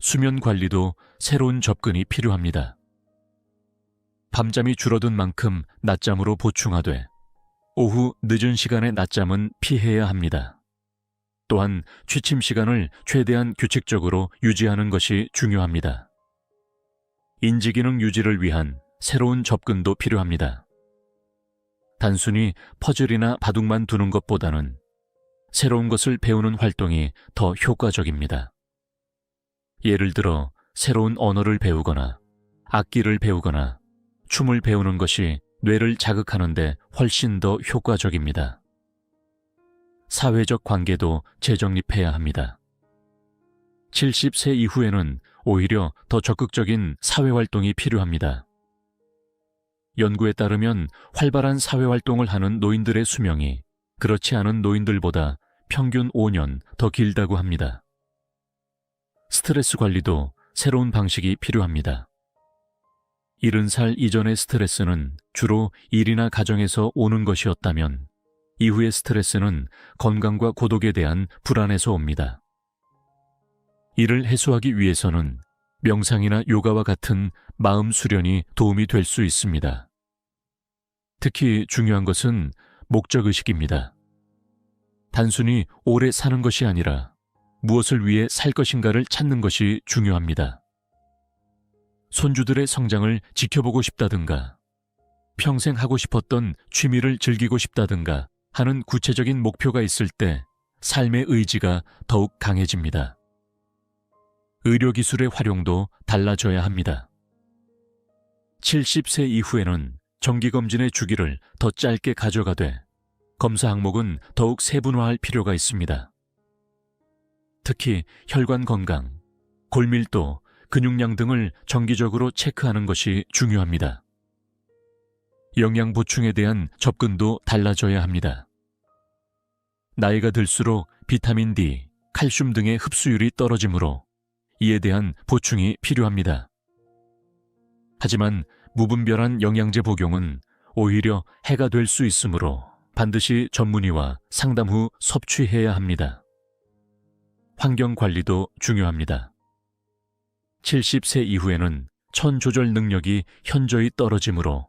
수면 관리도 새로운 접근이 필요합니다. 밤잠이 줄어든 만큼 낮잠으로 보충하되 오후 늦은 시간의 낮잠은 피해야 합니다. 또한 취침 시간을 최대한 규칙적으로 유지하는 것이 중요합니다. 인지기능 유지를 위한 새로운 접근도 필요합니다. 단순히 퍼즐이나 바둑만 두는 것보다는 새로운 것을 배우는 활동이 더 효과적입니다. 예를 들어 새로운 언어를 배우거나 악기를 배우거나 춤을 배우는 것이 뇌를 자극하는 데 훨씬 더 효과적입니다. 사회적 관계도 재정립해야 합니다. 70세 이후에는 오히려 더 적극적인 사회활동이 필요합니다. 연구에 따르면 활발한 사회활동을 하는 노인들의 수명이 그렇지 않은 노인들보다 평균 5년 더 길다고 합니다. 스트레스 관리도 새로운 방식이 필요합니다. 70살 이전의 스트레스는 주로 일이나 가정에서 오는 것이었다면 이후의 스트레스는 건강과 고독에 대한 불안에서 옵니다. 이를 해소하기 위해서는 명상이나 요가와 같은 마음 수련이 도움이 될 수 있습니다. 특히 중요한 것은 목적의식입니다. 단순히 오래 사는 것이 아니라 무엇을 위해 살 것인가를 찾는 것이 중요합니다. 손주들의 성장을 지켜보고 싶다든가, 평생 하고 싶었던 취미를 즐기고 싶다든가 하는 구체적인 목표가 있을 때 삶의 의지가 더욱 강해집니다. 의료기술의 활용도 달라져야 합니다. 70세 이후에는 정기검진의 주기를 더 짧게 가져가되 검사 항목은 더욱 세분화할 필요가 있습니다. 특히 혈관 건강, 골밀도, 근육량 등을 정기적으로 체크하는 것이 중요합니다. 영양 보충에 대한 접근도 달라져야 합니다. 나이가 들수록 비타민 D, 칼슘 등의 흡수율이 떨어지므로 이에 대한 보충이 필요합니다. 하지만 무분별한 영양제 복용은 오히려 해가 될 수 있으므로 반드시 전문의와 상담 후 섭취해야 합니다. 환경 관리도 중요합니다. 70세 이후에는 천 조절 능력이 현저히 떨어지므로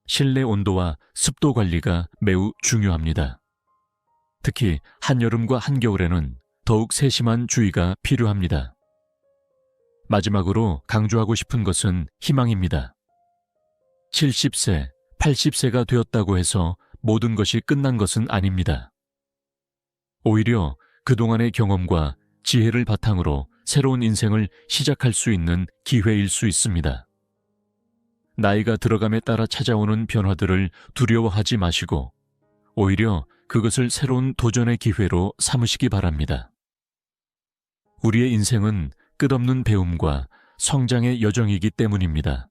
실내 온도와 습도 관리가 매우 중요합니다. 특히 한여름과 한겨울에는 더욱 세심한 주의가 필요합니다. 마지막으로 강조하고 싶은 것은 희망입니다. 70세, 80세가 되었다고 해서 모든 것이 끝난 것은 아닙니다. 오히려 그동안의 경험과 지혜를 바탕으로 새로운 인생을 시작할 수 있는 기회일 수 있습니다. 나이가 들어감에 따라 찾아오는 변화들을 두려워하지 마시고 오히려 그것을 새로운 도전의 기회로 삼으시기 바랍니다. 우리의 인생은 끝없는 배움과 성장의 여정이기 때문입니다.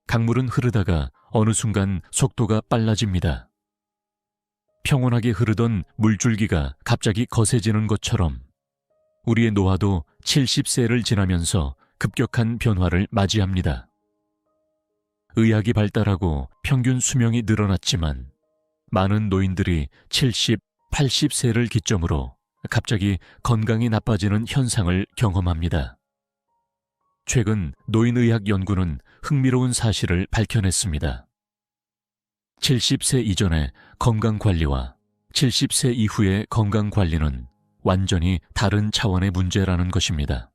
강물은 흐르다가 어느 순간 속도가 빨라집니다. 평온하게 흐르던 물줄기가 갑자기 거세지는 것처럼 우리의 노화도 70세를 지나면서 급격한 변화를 맞이합니다. 의학이 발달하고 평균 수명이 늘어났지만 많은 노인들이 70, 80세를 기점으로 갑자기 건강이 나빠지는 현상을 경험합니다. 최근 노인의학 연구는 흥미로운 사실을 밝혀냈습니다. 70세 이전의 건강관리와 70세 이후의 건강관리는 완전히 다른 차원의 문제라는 것입니다.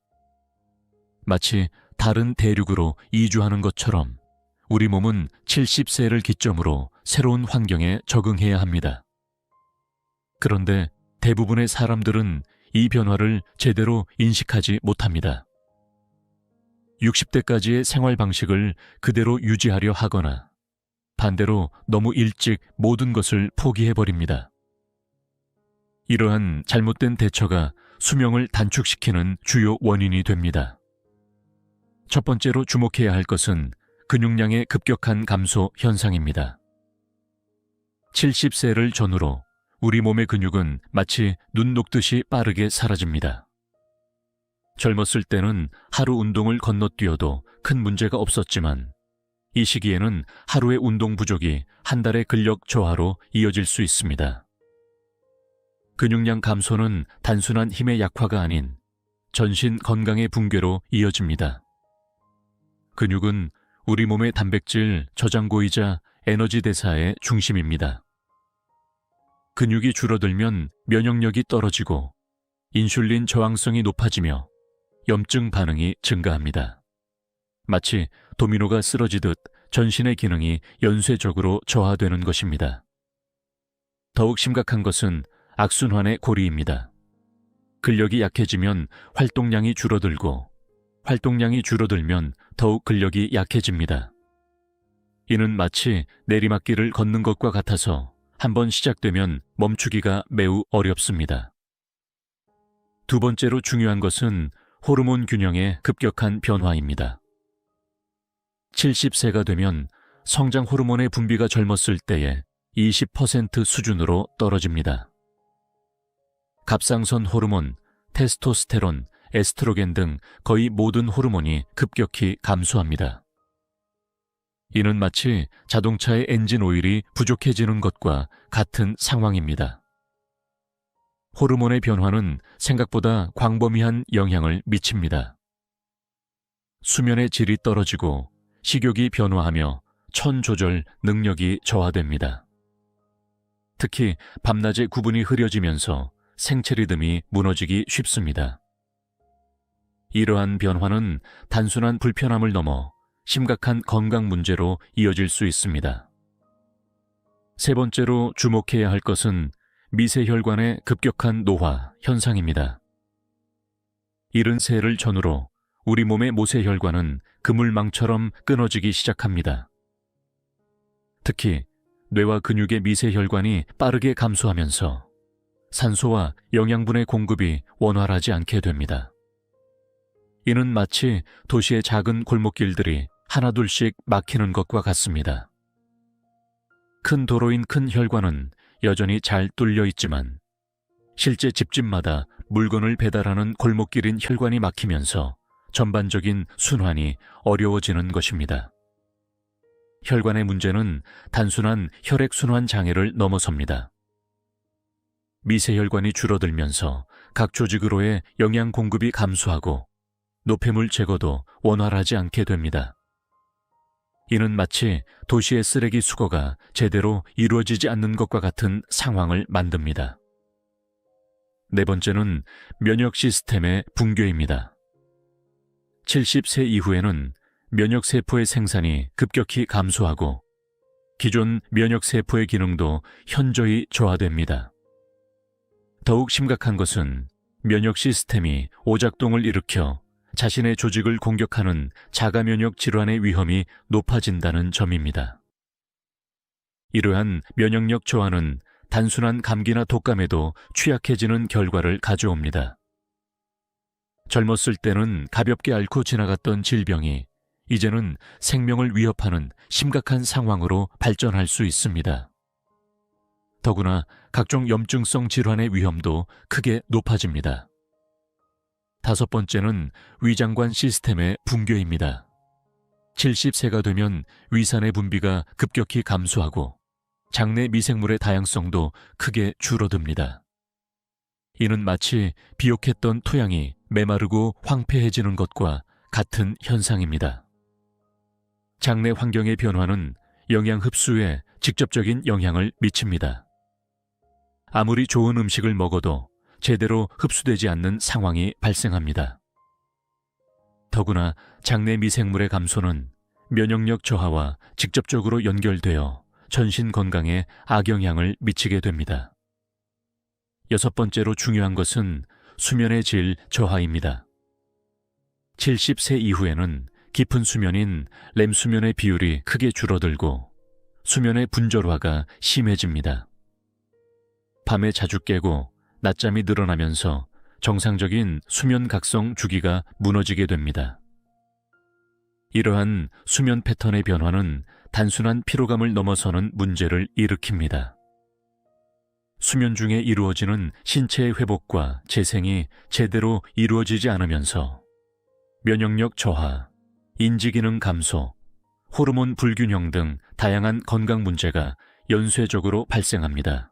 마치 다른 대륙으로 이주하는 것처럼 우리 몸은 70세를 기점으로 새로운 환경에 적응해야 합니다. 그런데 대부분의 사람들은 이 변화를 제대로 인식하지 못합니다. 60대까지의 생활 방식을 그대로 유지하려 하거나 반대로 너무 일찍 모든 것을 포기해버립니다. 이러한 잘못된 대처가 수명을 단축시키는 주요 원인이 됩니다. 첫 번째로 주목해야 할 것은 근육량의 급격한 감소 현상입니다. 70세를 전후로 우리 몸의 근육은 마치 눈 녹듯이 빠르게 사라집니다. 젊었을 때는 하루 운동을 건너뛰어도 큰 문제가 없었지만 이 시기에는 하루의 운동 부족이 한 달의 근력 저하로 이어질 수 있습니다. 근육량 감소는 단순한 힘의 약화가 아닌 전신 건강의 붕괴로 이어집니다. 근육은 우리 몸의 단백질 저장고이자 에너지 대사의 중심입니다. 근육이 줄어들면 면역력이 떨어지고 인슐린 저항성이 높아지며 염증 반응이 증가합니다. 마치 도미노가 쓰러지듯 전신의 기능이 연쇄적으로 저하되는 것입니다. 더욱 심각한 것은 악순환의 고리입니다. 근력이 약해지면 활동량이 줄어들고 활동량이 줄어들면 더욱 근력이 약해집니다. 이는 마치 내리막길을 걷는 것과 같아서 한번 시작되면 멈추기가 매우 어렵습니다. 두 번째로 중요한 것은 호르몬 균형의 급격한 변화입니다. 70세가 되면 성장 호르몬의 분비가 젊었을 때의 20% 수준으로 떨어집니다. 갑상선 호르몬, 테스토스테론, 에스트로겐 등 거의 모든 호르몬이 급격히 감소합니다. 이는 마치 자동차의 엔진 오일이 부족해지는 것과 같은 상황입니다. 호르몬의 변화는 생각보다 광범위한 영향을 미칩니다. 수면의 질이 떨어지고 식욕이 변화하며 천 조절 능력이 저하됩니다. 특히 밤낮의 구분이 흐려지면서 생체 리듬이 무너지기 쉽습니다. 이러한 변화는 단순한 불편함을 넘어 심각한 건강 문제로 이어질 수 있습니다. 세 번째로 주목해야 할 것은 미세혈관의 급격한 노화 현상입니다. 70세를 전후로 우리 몸의 모세혈관은 그물망처럼 끊어지기 시작합니다. 특히 뇌와 근육의 미세혈관이 빠르게 감소하면서 산소와 영양분의 공급이 원활하지 않게 됩니다. 이는 마치 도시의 작은 골목길들이 하나둘씩 막히는 것과 같습니다. 큰 도로인 큰 혈관은 여전히 잘 뚫려 있지만 실제 집집마다 물건을 배달하는 골목길인 혈관이 막히면서 전반적인 순환이 어려워지는 것입니다. 혈관의 문제는 단순한 혈액순환 장애를 넘어섭니다. 미세혈관이 줄어들면서 각 조직으로의 영양 공급이 감소하고 노폐물 제거도 원활하지 않게 됩니다. 이는 마치 도시의 쓰레기 수거가 제대로 이루어지지 않는 것과 같은 상황을 만듭니다. 네 번째는 면역 시스템의 붕괴입니다. 70세 이후에는 면역세포의 생산이 급격히 감소하고 기존 면역세포의 기능도 현저히 저하됩니다. 더욱 심각한 것은 면역 시스템이 오작동을 일으켜 자신의 조직을 공격하는 자가면역 질환의 위험이 높아진다는 점입니다. 이러한 면역력 저하는 단순한 감기나 독감에도 취약해지는 결과를 가져옵니다. 젊었을 때는 가볍게 앓고 지나갔던 질병이 이제는 생명을 위협하는 심각한 상황으로 발전할 수 있습니다. 더구나 각종 염증성 질환의 위험도 크게 높아집니다. 다섯 번째는 위장관 시스템의 붕괴입니다. 70세가 되면 위산의 분비가 급격히 감소하고 장내 미생물의 다양성도 크게 줄어듭니다. 이는 마치 비옥했던 토양이 메마르고 황폐해지는 것과 같은 현상입니다. 장내 환경의 변화는 영양 흡수에 직접적인 영향을 미칩니다. 아무리 좋은 음식을 먹어도 제대로 흡수되지 않는 상황이 발생합니다. 더구나 장내 미생물의 감소는 면역력 저하와 직접적으로 연결되어 전신 건강에 악영향을 미치게 됩니다. 여섯 번째로 중요한 것은 수면의 질 저하입니다. 70세 이후에는 깊은 수면인 렘 수면의 비율이 크게 줄어들고 수면의 분절화가 심해집니다. 밤에 자주 깨고 낮잠이 늘어나면서 정상적인 수면 각성 주기가 무너지게 됩니다. 이러한 수면 패턴의 변화는 단순한 피로감을 넘어서는 문제를 일으킵니다. 수면 중에 이루어지는 신체의 회복과 재생이 제대로 이루어지지 않으면서 면역력 저하, 인지기능 감소, 호르몬 불균형 등 다양한 건강 문제가 연쇄적으로 발생합니다.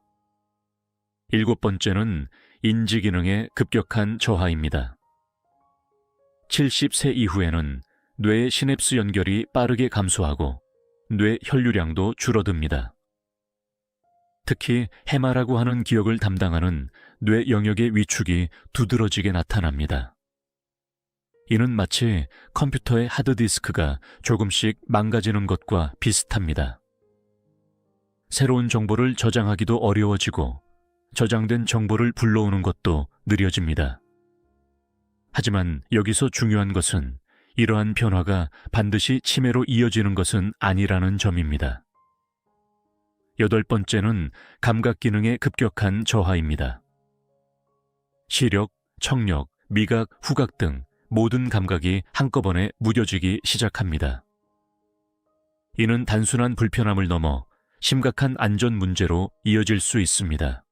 일곱 번째는 인지기능의 급격한 저하입니다. 70세 이후에는 뇌의 시냅스 연결이 빠르게 감소하고 뇌 혈류량도 줄어듭니다. 특히 해마라고 하는 기억을 담당하는 뇌 영역의 위축이 두드러지게 나타납니다. 이는 마치 컴퓨터의 하드디스크가 조금씩 망가지는 것과 비슷합니다. 새로운 정보를 저장하기도 어려워지고 저장된 정보를 불러오는 것도 느려집니다. 하지만 여기서 중요한 것은 이러한 변화가 반드시 치매로 이어지는 것은 아니라는 점입니다. 8번째는 감각 기능의 급격한 저하입니다. 시력, 청력, 미각, 후각 등 모든 감각이 한꺼번에 무뎌지기 시작합니다. 이는 단순한 불편함을 넘어 심각한 안전 문제로 이어질 수 있습니다.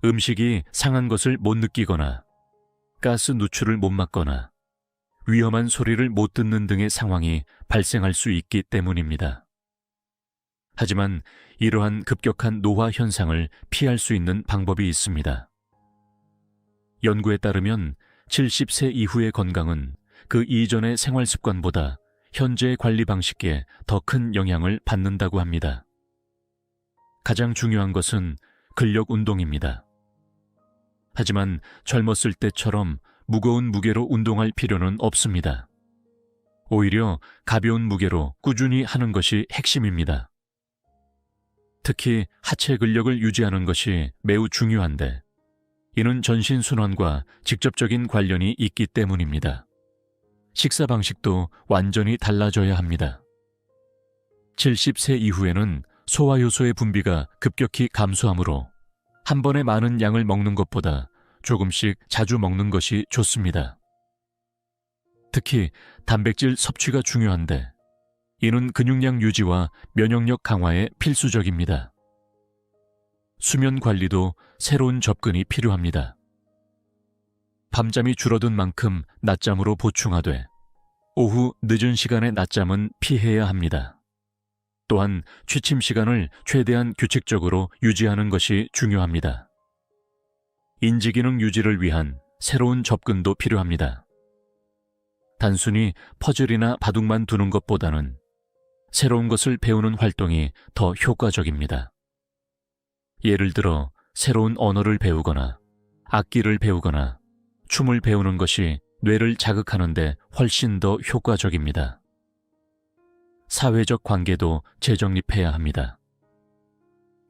음식이 상한 것을 못 느끼거나 가스 누출을 못 맡거나 위험한 소리를 못 듣는 등의 상황이 발생할 수 있기 때문입니다. 하지만 이러한 급격한 노화 현상을 피할 수 있는 방법이 있습니다. 연구에 따르면 70세 이후의 건강은 그 이전의 생활 습관보다 현재의 관리 방식에 더 큰 영향을 받는다고 합니다. 가장 중요한 것은 근력 운동입니다. 하지만 젊었을 때처럼 무거운 무게로 운동할 필요는 없습니다. 오히려 가벼운 무게로 꾸준히 하는 것이 핵심입니다. 특히 하체 근력을 유지하는 것이 매우 중요한데, 이는 전신순환과 직접적인 관련이 있기 때문입니다. 식사 방식도 완전히 달라져야 합니다. 70세 이후에는 소화효소의 분비가 급격히 감소하므로 한 번에 많은 양을 먹는 것보다 조금씩 자주 먹는 것이 좋습니다. 특히 단백질 섭취가 중요한데, 이는 근육량 유지와 면역력 강화에 필수적입니다. 수면 관리도 새로운 접근이 필요합니다. 밤잠이 줄어든 만큼 낮잠으로 보충하되 오후 늦은 시간의 낮잠은 피해야 합니다. 또한 취침 시간을 최대한 규칙적으로 유지하는 것이 중요합니다. 인지기능 유지를 위한 새로운 접근도 필요합니다. 단순히 퍼즐이나 바둑만 두는 것보다는 새로운 것을 배우는 활동이 더 효과적입니다. 예를 들어 새로운 언어를 배우거나 악기를 배우거나 춤을 배우는 것이 뇌를 자극하는 데 훨씬 더 효과적입니다. 사회적 관계도 재정립해야 합니다.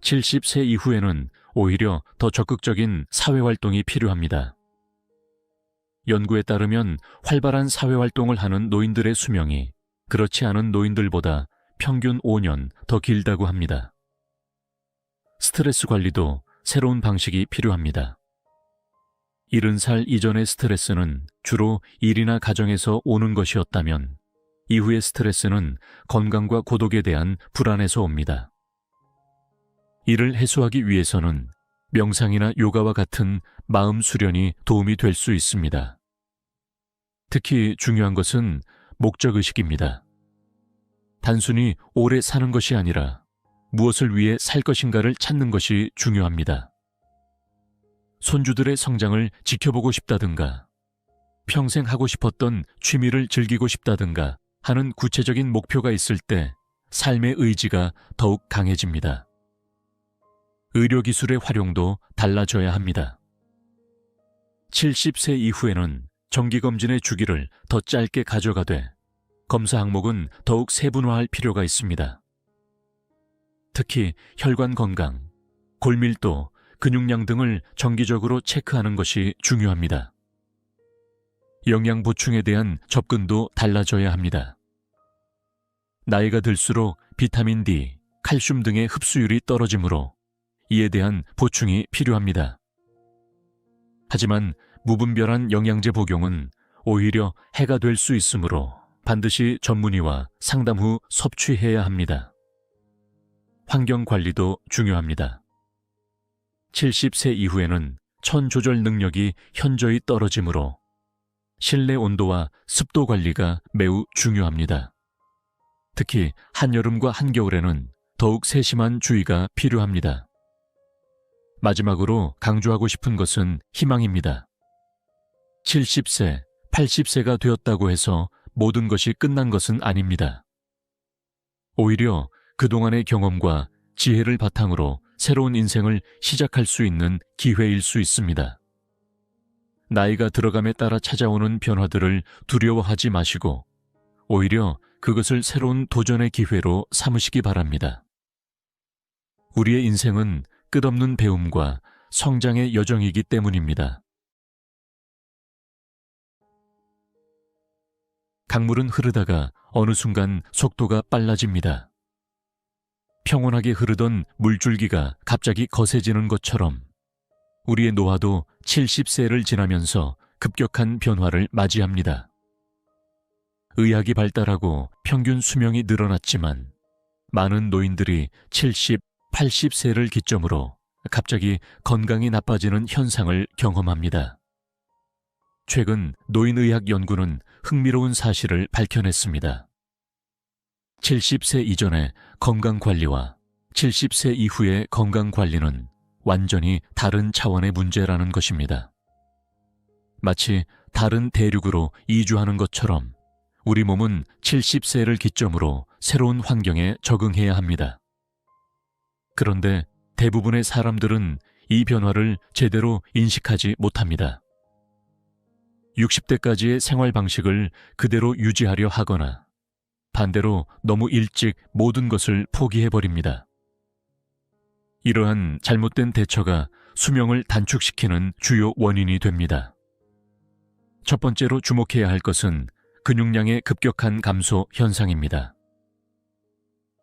70세 이후에는 오히려 더 적극적인 사회활동이 필요합니다. 연구에 따르면 활발한 사회활동을 하는 노인들의 수명이 그렇지 않은 노인들보다 평균 5년 더 길다고 합니다. 스트레스 관리도 새로운 방식이 필요합니다. 70살 이전의 스트레스는 주로 일이나 가정에서 오는 것이었다면, 이후의 스트레스는 건강과 고독에 대한 불안에서 옵니다. 이를 해소하기 위해서는 명상이나 요가와 같은 마음 수련이 도움이 될 수 있습니다. 특히 중요한 것은 목적의식입니다. 단순히 오래 사는 것이 아니라 무엇을 위해 살 것인가를 찾는 것이 중요합니다. 손주들의 성장을 지켜보고 싶다든가, 평생 하고 싶었던 취미를 즐기고 싶다든가 하는 구체적인 목표가 있을 때 삶의 의지가 더욱 강해집니다. 의료기술의 활용도 달라져야 합니다. 70세 이후에는 정기검진의 주기를 더 짧게 가져가되 검사 항목은 더욱 세분화할 필요가 있습니다. 특히 혈관 건강, 골밀도, 근육량 등을 정기적으로 체크하는 것이 중요합니다. 영양 보충에 대한 접근도 달라져야 합니다. 나이가 들수록 비타민 D, 칼슘 등의 흡수율이 떨어지므로 이에 대한 보충이 필요합니다. 하지만 무분별한 영양제 복용은 오히려 해가 될 수 있으므로 반드시 전문의와 상담 후 섭취해야 합니다. 환경 관리도 중요합니다. 70세 이후에는 천 조절 능력이 현저히 떨어지므로 실내 온도와 습도 관리가 매우 중요합니다. 특히 한여름과 한겨울에는 더욱 세심한 주의가 필요합니다. 마지막으로 강조하고 싶은 것은 희망입니다. 70세, 80세가 되었다고 해서 모든 것이 끝난 것은 아닙니다. 오히려 그동안의 경험과 지혜를 바탕으로 새로운 인생을 시작할 수 있는 기회일 수 있습니다. 나이가 들어감에 따라 찾아오는 변화들을 두려워하지 마시고 오히려 그것을 새로운 도전의 기회로 삼으시기 바랍니다. 우리의 인생은 끝없는 배움과 성장의 여정이기 때문입니다. 강물은 흐르다가 어느 순간 속도가 빨라집니다. 평온하게 흐르던 물줄기가 갑자기 거세지는 것처럼 우리의 노화도 70세를 지나면서 급격한 변화를 맞이합니다. 의학이 발달하고 평균 수명이 늘어났지만 많은 노인들이 70, 80세를 기점으로 갑자기 건강이 나빠지는 현상을 경험합니다. 최근 노인의학 연구는 흥미로운 사실을 밝혀냈습니다. 70세 이전의 건강관리와 70세 이후의 건강관리는 완전히 다른 차원의 문제라는 것입니다. 마치 다른 대륙으로 이주하는 것처럼 우리 몸은 70세를 기점으로 새로운 환경에 적응해야 합니다. 그런데 대부분의 사람들은 이 변화를 제대로 인식하지 못합니다. 60대까지의 생활 방식을 그대로 유지하려 하거나 반대로 너무 일찍 모든 것을 포기해버립니다. 이러한 잘못된 대처가 수명을 단축시키는 주요 원인이 됩니다. 첫 번째로 주목해야 할 것은 근육량의 급격한 감소 현상입니다.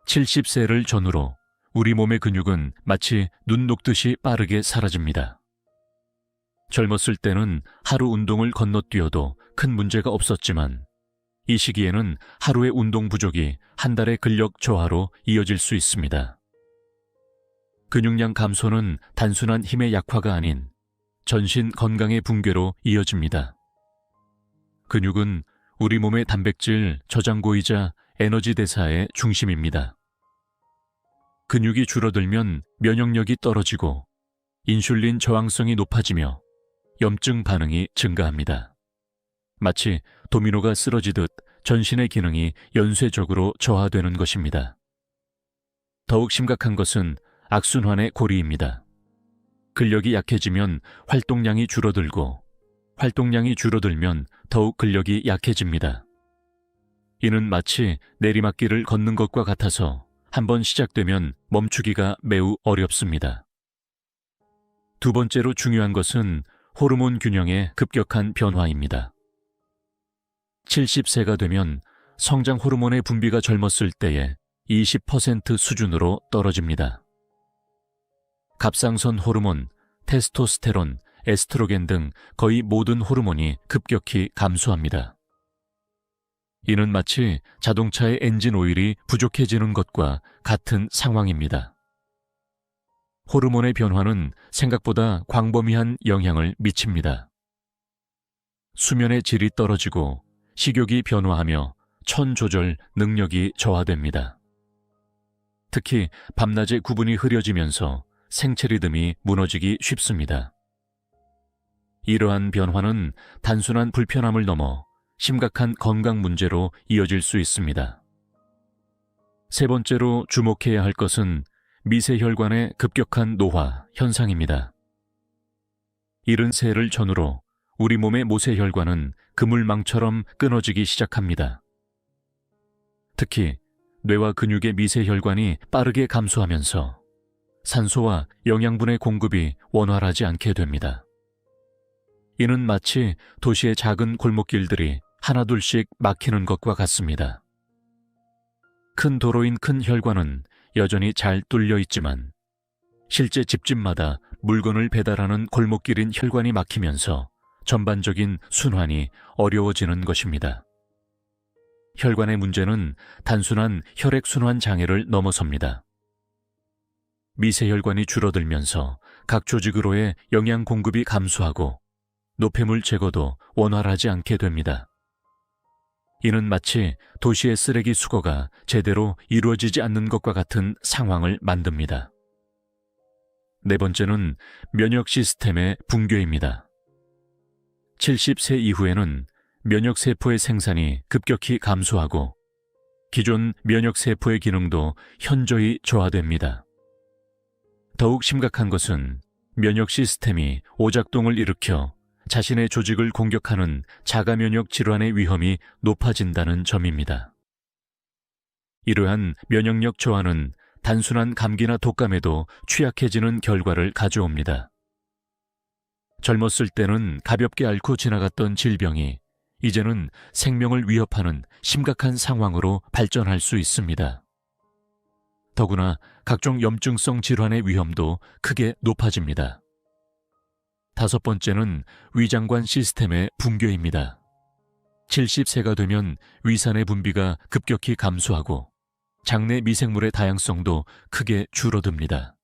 70세를 전후로 우리 몸의 근육은 마치 눈 녹듯이 빠르게 사라집니다. 젊었을 때는 하루 운동을 건너뛰어도 큰 문제가 없었지만 이 시기에는 하루의 운동 부족이 한 달의 근력 저하로 이어질 수 있습니다. 근육량 감소는 단순한 힘의 약화가 아닌 전신 건강의 붕괴로 이어집니다. 근육은 우리 몸의 단백질 저장고이자 에너지 대사의 중심입니다. 근육이 줄어들면 면역력이 떨어지고 인슐린 저항성이 높아지며 염증 반응이 증가합니다. 마치 도미노가 쓰러지듯 전신의 기능이 연쇄적으로 저하되는 것입니다. 더욱 심각한 것은 악순환의 고리입니다. 근력이 약해지면 활동량이 줄어들고 활동량이 줄어들면 더욱 근력이 약해집니다. 이는 마치 내리막길을 걷는 것과 같아서 한번 시작되면 멈추기가 매우 어렵습니다. 두 번째로 중요한 것은 호르몬 균형의 급격한 변화입니다. 70세가 되면 성장 호르몬의 분비가 젊었을 때의 20% 수준으로 떨어집니다. 갑상선 호르몬, 테스토스테론, 에스트로겐 등 거의 모든 호르몬이 급격히 감소합니다. 이는 마치 자동차의 엔진 오일이 부족해지는 것과 같은 상황입니다. 호르몬의 변화는 생각보다 광범위한 영향을 미칩니다. 수면의 질이 떨어지고 식욕이 변화하며 천 조절 능력이 저하됩니다. 특히 밤낮의 구분이 흐려지면서 생체 리듬이 무너지기 쉽습니다. 이러한 변화는 단순한 불편함을 넘어 심각한 건강 문제로 이어질 수 있습니다. 세 번째로 주목해야 할 것은 미세혈관의 급격한 노화 현상입니다. 70세를 전후로 우리 몸의 모세혈관은 그물망처럼 끊어지기 시작합니다. 특히 뇌와 근육의 미세혈관이 빠르게 감소하면서 산소와 영양분의 공급이 원활하지 않게 됩니다. 이는 마치 도시의 작은 골목길들이 하나둘씩 막히는 것과 같습니다. 큰 도로인 큰 혈관은 여전히 잘 뚫려 있지만 실제 집집마다 물건을 배달하는 골목길인 혈관이 막히면서 전반적인 순환이 어려워지는 것입니다. 혈관의 문제는 단순한 혈액순환 장애를 넘어섭니다. 미세혈관이 줄어들면서 각 조직으로의 영양 공급이 감소하고 노폐물 제거도 원활하지 않게 됩니다. 이는 마치 도시의 쓰레기 수거가 제대로 이루어지지 않는 것과 같은 상황을 만듭니다. 네 번째는 면역 시스템의 붕괴입니다. 70세 이후에는 면역세포의 생산이 급격히 감소하고 기존 면역세포의 기능도 현저히 저하됩니다. 더욱 심각한 것은 면역 시스템이 오작동을 일으켜 자신의 조직을 공격하는 자가면역 질환의 위험이 높아진다는 점입니다. 이러한 면역력 저하는 단순한 감기나 독감에도 취약해지는 결과를 가져옵니다. 젊었을 때는 가볍게 앓고 지나갔던 질병이 이제는 생명을 위협하는 심각한 상황으로 발전할 수 있습니다. 더구나 각종 염증성 질환의 위험도 크게 높아집니다. 다섯 번째는 위장관 시스템의 붕괴입니다. 70세가 되면 위산의 분비가 급격히 감소하고 장내 미생물의 다양성도 크게 줄어듭니다.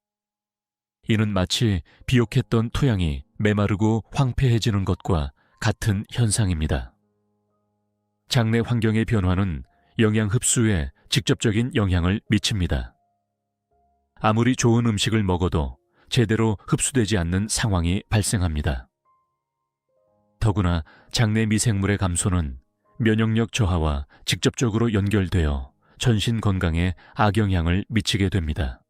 이는 마치 비옥했던 토양이 메마르고 황폐해지는 것과 같은 현상입니다. 장내 환경의 변화는 영양 흡수에 직접적인 영향을 미칩니다. 아무리 좋은 음식을 먹어도 제대로 흡수되지 않는 상황이 발생합니다. 더구나 장내 미생물의 감소는 면역력 저하와 직접적으로 연결되어 전신 건강에 악영향을 미치게 됩니다.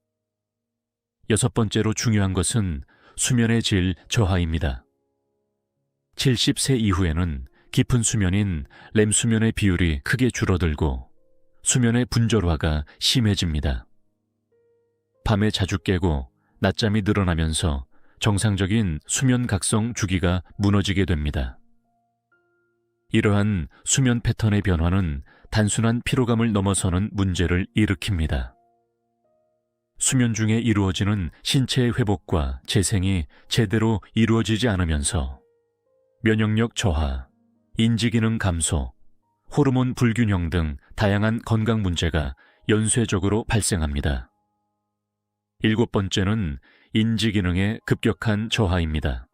여섯 번째로 중요한 것은 수면의 질 저하입니다. 70세 이후에는 깊은 수면인 렘 수면의 비율이 크게 줄어들고 수면의 분절화가 심해집니다. 밤에 자주 깨고 낮잠이 늘어나면서 정상적인 수면 각성 주기가 무너지게 됩니다. 이러한 수면 패턴의 변화는 단순한 피로감을 넘어서는 문제를 일으킵니다. 수면 중에 이루어지는 신체의 회복과 재생이 제대로 이루어지지 않으면서 면역력 저하, 인지기능 감소, 호르몬 불균형 등 다양한 건강 문제가 연쇄적으로 발생합니다. 일곱 번째는 인지기능의 급격한 저하입니다.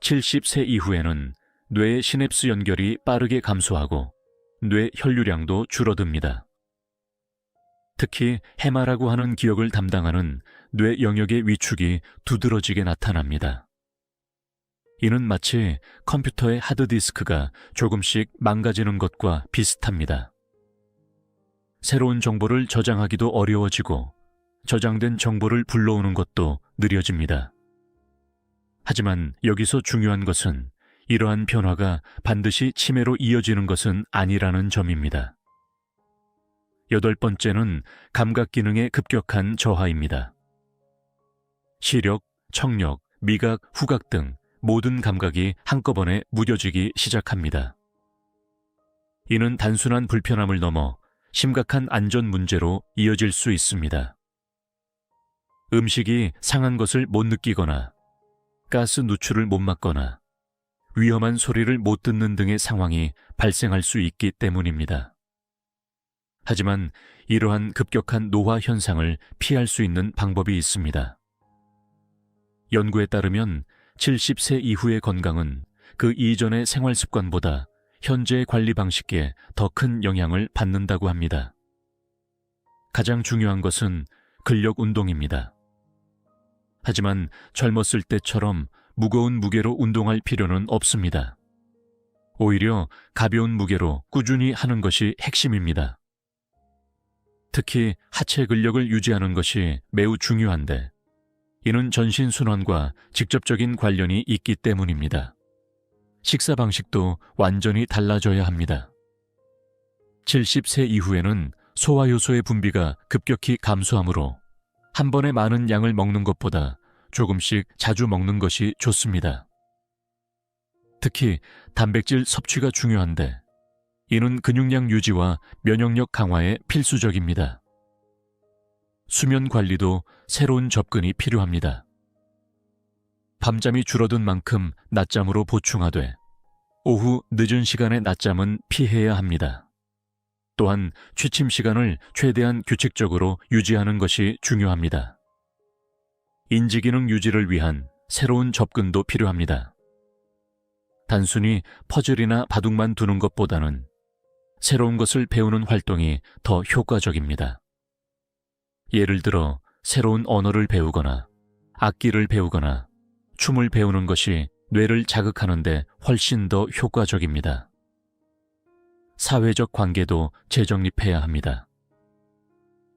70세 이후에는 뇌의 시냅스 연결이 빠르게 감소하고 뇌 혈류량도 줄어듭니다. 특히 해마라고 하는 기억을 담당하는 뇌 영역의 위축이 두드러지게 나타납니다. 이는 마치 컴퓨터의 하드디스크가 조금씩 망가지는 것과 비슷합니다. 새로운 정보를 저장하기도 어려워지고 저장된 정보를 불러오는 것도 느려집니다. 하지만 여기서 중요한 것은 이러한 변화가 반드시 치매로 이어지는 것은 아니라는 점입니다. 여덟 번째는 감각 기능의 급격한 저하입니다. 시력, 청력, 미각, 후각 등 모든 감각이 한꺼번에 무뎌지기 시작합니다. 이는 단순한 불편함을 넘어 심각한 안전 문제로 이어질 수 있습니다. 음식이 상한 것을 못 느끼거나 가스 누출을 못 막거나 위험한 소리를 못 듣는 등의 상황이 발생할 수 있기 때문입니다. 하지만 이러한 급격한 노화 현상을 피할 수 있는 방법이 있습니다. 연구에 따르면 70세 이후의 건강은 그 이전의 생활 습관보다 현재의 관리 방식에 더 큰 영향을 받는다고 합니다. 가장 중요한 것은 근력 운동입니다. 하지만 젊었을 때처럼 무거운 무게로 운동할 필요는 없습니다. 오히려 가벼운 무게로 꾸준히 하는 것이 핵심입니다. 특히 하체 근력을 유지하는 것이 매우 중요한데 이는 전신순환과 직접적인 관련이 있기 때문입니다. 식사 방식도 완전히 달라져야 합니다. 70세 이후에는 소화효소의 분비가 급격히 감소하므로 한 번에 많은 양을 먹는 것보다 조금씩 자주 먹는 것이 좋습니다. 특히 단백질 섭취가 중요한데 이는 근육량 유지와 면역력 강화에 필수적입니다. 수면 관리도 새로운 접근이 필요합니다. 밤잠이 줄어든 만큼 낮잠으로 보충하되 오후 늦은 시간의 낮잠은 피해야 합니다. 또한 취침 시간을 최대한 규칙적으로 유지하는 것이 중요합니다. 인지기능 유지를 위한 새로운 접근도 필요합니다. 단순히 퍼즐이나 바둑만 두는 것보다는 새로운 것을 배우는 활동이 더 효과적입니다. 예를 들어 새로운 언어를 배우거나 악기를 배우거나 춤을 배우는 것이 뇌를 자극하는 데 훨씬 더 효과적입니다. 사회적 관계도 재정립해야 합니다.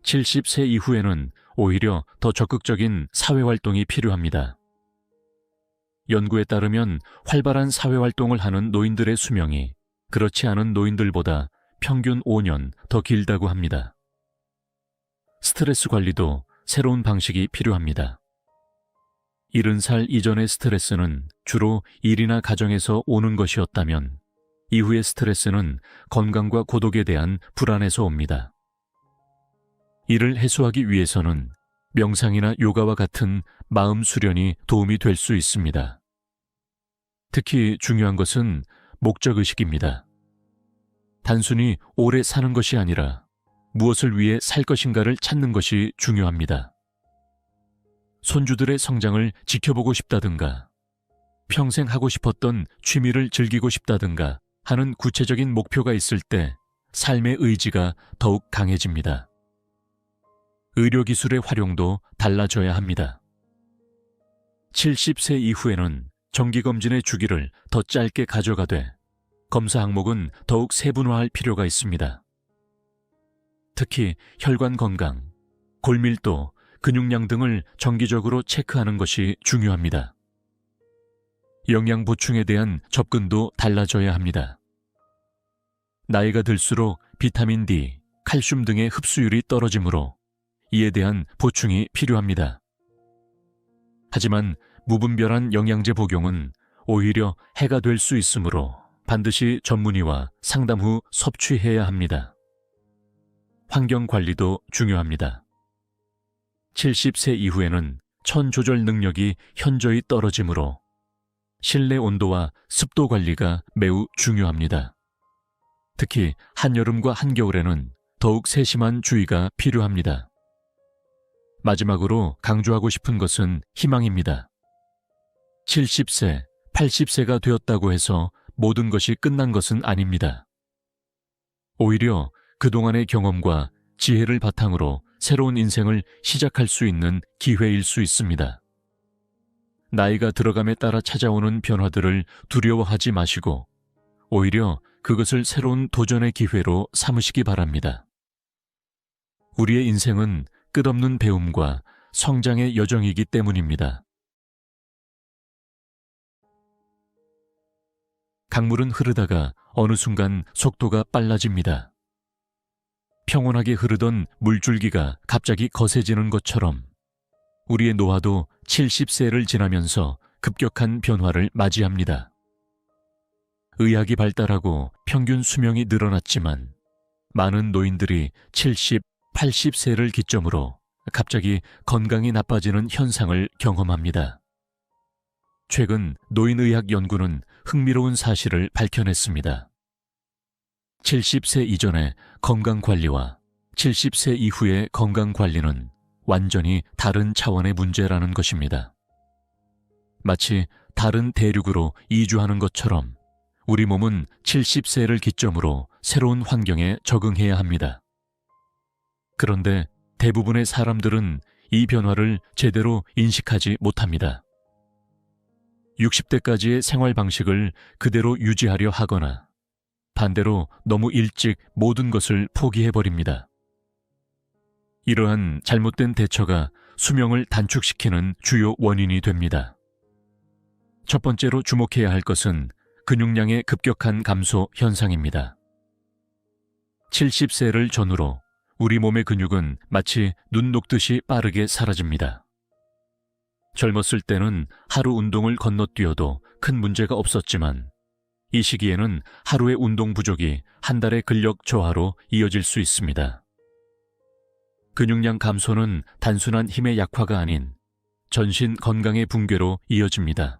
70세 이후에는 오히려 더 적극적인 사회활동이 필요합니다. 연구에 따르면 활발한 사회활동을 하는 노인들의 수명이 그렇지 않은 노인들보다 평균 5년 더 길다고 합니다. 스트레스 관리도 새로운 방식이 필요합니다. 70살 이전의 스트레스는 주로 일이나 가정에서 오는 것이었다면 이후의 스트레스는 건강과 고독에 대한 불안에서 옵니다. 이를 해소하기 위해서는 명상이나 요가와 같은 마음 수련이 도움이 될 수 있습니다. 특히 중요한 것은 목적의식입니다. 단순히 오래 사는 것이 아니라 무엇을 위해 살 것인가를 찾는 것이 중요합니다. 손주들의 성장을 지켜보고 싶다든가, 평생 하고 싶었던 취미를 즐기고 싶다든가 하는 구체적인 목표가 있을 때 삶의 의지가 더욱 강해집니다. 의료기술의 활용도 달라져야 합니다. 70세 이후에는 정기검진의 주기를 더 짧게 가져가되 검사 항목은 더욱 세분화할 필요가 있습니다. 특히 혈관 건강, 골밀도, 근육량 등을 정기적으로 체크하는 것이 중요합니다. 영양 보충에 대한 접근도 달라져야 합니다. 나이가 들수록 비타민 D, 칼슘 등의 흡수율이 떨어지므로 이에 대한 보충이 필요합니다. 하지만 무분별한 영양제 복용은 오히려 해가 될 수 있으므로 반드시 전문의와 상담 후 섭취해야 합니다. 환경 관리도 중요합니다. 70세 이후에는 천 조절 능력이 현저히 떨어지므로 실내 온도와 습도 관리가 매우 중요합니다. 특히 한여름과 한겨울에는 더욱 세심한 주의가 필요합니다. 마지막으로 강조하고 싶은 것은 희망입니다. 70세, 80세가 되었다고 해서 모든 것이 끝난 것은 아닙니다. 오히려 그동안의 경험과 지혜를 바탕으로 새로운 인생을 시작할 수 있는 기회일 수 있습니다. 나이가 들어감에 따라 찾아오는 변화들을 두려워하지 마시고 오히려 그것을 새로운 도전의 기회로 삼으시기 바랍니다. 우리의 인생은 끝없는 배움과 성장의 여정이기 때문입니다. 강물은 흐르다가 어느 순간 속도가 빨라집니다. 평온하게 흐르던 물줄기가 갑자기 거세지는 것처럼 우리의 노화도 70세를 지나면서 급격한 변화를 맞이합니다. 의학이 발달하고 평균 수명이 늘어났지만 많은 노인들이 70, 80세를 기점으로 갑자기 건강이 나빠지는 현상을 경험합니다. 최근 노인의학 연구는 흥미로운 사실을 밝혀냈습니다. 70세 이전의 건강관리와 70세 이후의 건강관리는 완전히 다른 차원의 문제라는 것입니다. 마치 다른 대륙으로 이주하는 것처럼 우리 몸은 70세를 기점으로 새로운 환경에 적응해야 합니다. 그런데 대부분의 사람들은 이 변화를 제대로 인식하지 못합니다. 60대까지의 생활 방식을 그대로 유지하려 하거나 반대로 너무 일찍 모든 것을 포기해버립니다. 이러한 잘못된 대처가 수명을 단축시키는 주요 원인이 됩니다. 첫 번째로 주목해야 할 것은 근육량의 급격한 감소 현상입니다. 70세를 전후로 우리 몸의 근육은 마치 눈 녹듯이 빠르게 사라집니다. 젊었을 때는 하루 운동을 건너뛰어도 큰 문제가 없었지만 이 시기에는 하루의 운동 부족이 한 달의 근력 저하로 이어질 수 있습니다. 근육량 감소는 단순한 힘의 약화가 아닌 전신 건강의 붕괴로 이어집니다.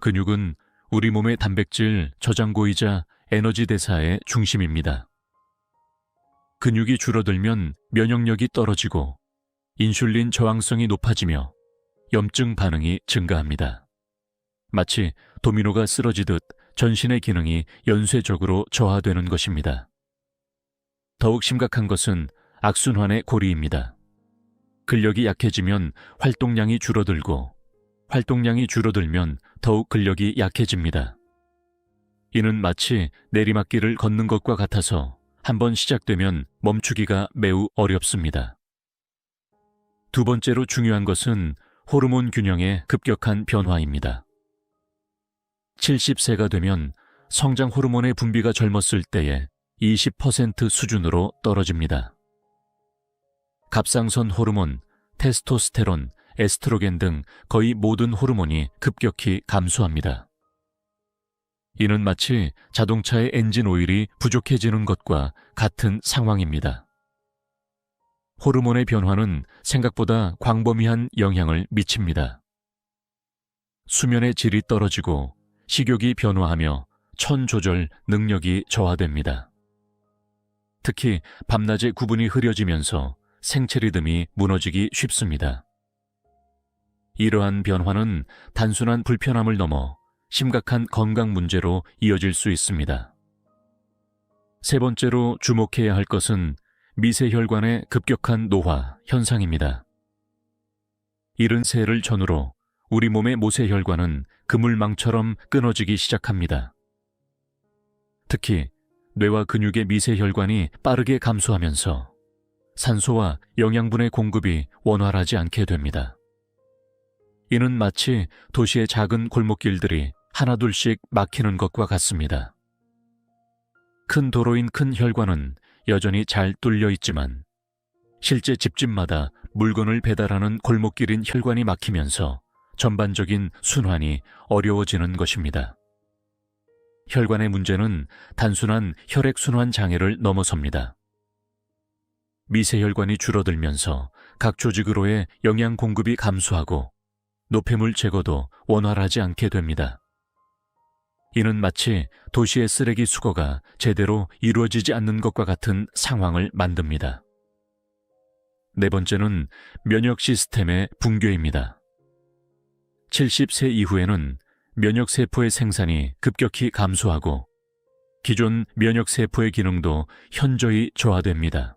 근육은 우리 몸의 단백질 저장고이자 에너지 대사의 중심입니다. 근육이 줄어들면 면역력이 떨어지고 인슐린 저항성이 높아지며 염증 반응이 증가합니다. 마치 도미노가 쓰러지듯 전신의 기능이 연쇄적으로 저하되는 것입니다. 더욱 심각한 것은 악순환의 고리입니다. 근력이 약해지면 활동량이 줄어들고 활동량이 줄어들면 더욱 근력이 약해집니다. 이는 마치 내리막길을 걷는 것과 같아서 한번 시작되면 멈추기가 매우 어렵습니다. 두 번째로 중요한 것은 호르몬 균형의 급격한 변화입니다. 70세가 되면 성장 호르몬의 분비가 젊었을 때의 20% 수준으로 떨어집니다. 갑상선 호르몬, 테스토스테론, 에스트로겐 등 거의 모든 호르몬이 급격히 감소합니다. 이는 마치 자동차의 엔진 오일이 부족해지는 것과 같은 상황입니다. 호르몬의 변화는 생각보다 광범위한 영향을 미칩니다. 수면의 질이 떨어지고 식욕이 변화하며 천 조절 능력이 저하됩니다. 특히 밤낮의 구분이 흐려지면서 생체 리듬이 무너지기 쉽습니다. 이러한 변화는 단순한 불편함을 넘어 심각한 건강 문제로 이어질 수 있습니다. 세 번째로 주목해야 할 것은 미세혈관의 급격한 노화 현상입니다. 73를 전후로 우리 몸의 모세혈관은 그물망처럼 끊어지기 시작합니다. 특히 뇌와 근육의 미세혈관이 빠르게 감소하면서 산소와 영양분의 공급이 원활하지 않게 됩니다. 이는 마치 도시의 작은 골목길들이 하나둘씩 막히는 것과 같습니다. 큰 도로인 큰 혈관은 여전히 잘 뚫려 있지만 실제 집집마다 물건을 배달하는 골목길인 혈관이 막히면서 전반적인 순환이 어려워지는 것입니다. 혈관의 문제는 단순한 혈액순환 장애를 넘어섭니다. 미세혈관이 줄어들면서 각 조직으로의 영양 공급이 감소하고 노폐물 제거도 원활하지 않게 됩니다. 이는 마치 도시의 쓰레기 수거가 제대로 이루어지지 않는 것과 같은 상황을 만듭니다. 네 번째는 면역 시스템의 붕괴입니다. 70세 이후에는 면역세포의 생산이 급격히 감소하고 기존 면역세포의 기능도 현저히 저하됩니다.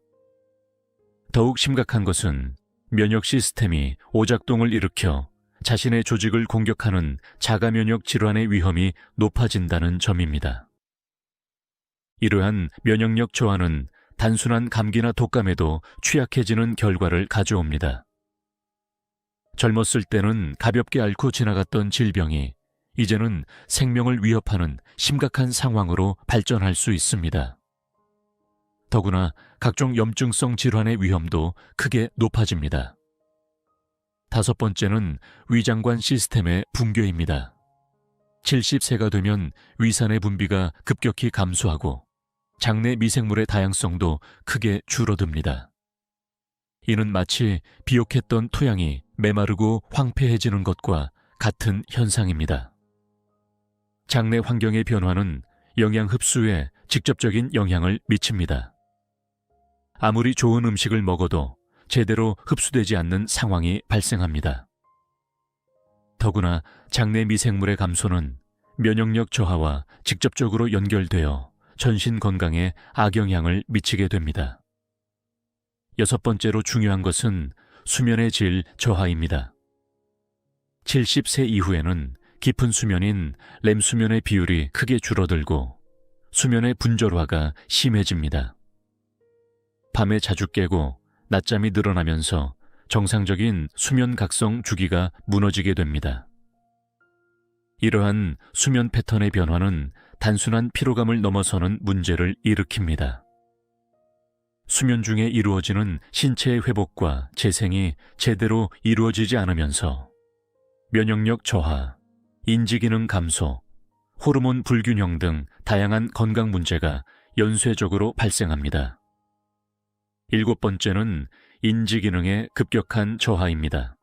더욱 심각한 것은 면역 시스템이 오작동을 일으켜 자신의 조직을 공격하는 자가면역 질환의 위험이 높아진다는 점입니다. 이러한 면역력 저하는 단순한 감기나 독감에도 취약해지는 결과를 가져옵니다. 젊었을 때는 가볍게 앓고 지나갔던 질병이 이제는 생명을 위협하는 심각한 상황으로 발전할 수 있습니다. 더구나 각종 염증성 질환의 위험도 크게 높아집니다. 다섯 번째는 위장관 시스템의 붕괴입니다. 70세가 되면 위산의 분비가 급격히 감소하고 장내 미생물의 다양성도 크게 줄어듭니다. 이는 마치 비옥했던 토양이 메마르고 황폐해지는 것과 같은 현상입니다. 장내 환경의 변화는 영양 흡수에 직접적인 영향을 미칩니다. 아무리 좋은 음식을 먹어도 제대로 흡수되지 않는 상황이 발생합니다. 더구나 장내 미생물의 감소는 면역력 저하와 직접적으로 연결되어 전신 건강에 악영향을 미치게 됩니다. 여섯 번째로 중요한 것은 수면의 질 저하입니다. 70세 이후에는 깊은 수면인 렘 수면의 비율이 크게 줄어들고 수면의 분절화가 심해집니다. 밤에 자주 깨고 낮잠이 늘어나면서 정상적인 수면 각성 주기가 무너지게 됩니다. 이러한 수면 패턴의 변화는 단순한 피로감을 넘어서는 문제를 일으킵니다. 수면 중에 이루어지는 신체의 회복과 재생이 제대로 이루어지지 않으면서 면역력 저하, 인지기능 감소, 호르몬 불균형 등 다양한 건강 문제가 연쇄적으로 발생합니다. 일곱 번째는 인지기능의 급격한 저하입니다.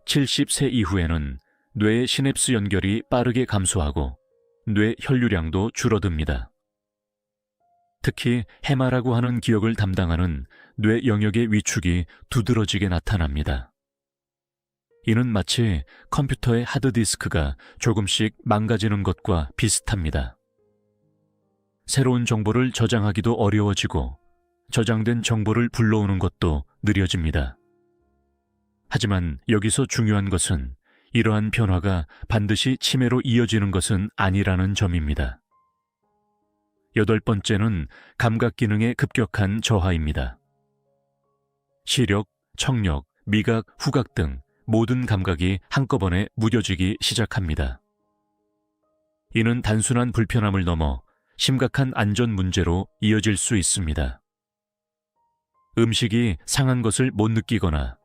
70세 이후에는 뇌의 시냅스 연결이 빠르게 감소하고 뇌 혈류량도 줄어듭니다. 특히 해마라고 하는 기억을 담당하는 뇌 영역의 위축이 두드러지게 나타납니다. 이는 마치 컴퓨터의 하드디스크가 조금씩 망가지는 것과 비슷합니다. 새로운 정보를 저장하기도 어려워지고 저장된 정보를 불러오는 것도 느려집니다. 하지만 여기서 중요한 것은 이러한 변화가 반드시 치매로 이어지는 것은 아니라는 점입니다. 여덟 번째는 감각 기능의 급격한 저하입니다. 시력, 청력, 미각, 후각 등 모든 감각이 한꺼번에 무뎌지기 시작합니다. 이는 단순한 불편함을 넘어 심각한 안전 문제로 이어질 수 있습니다. 음식이 상한 것을 못 느끼거나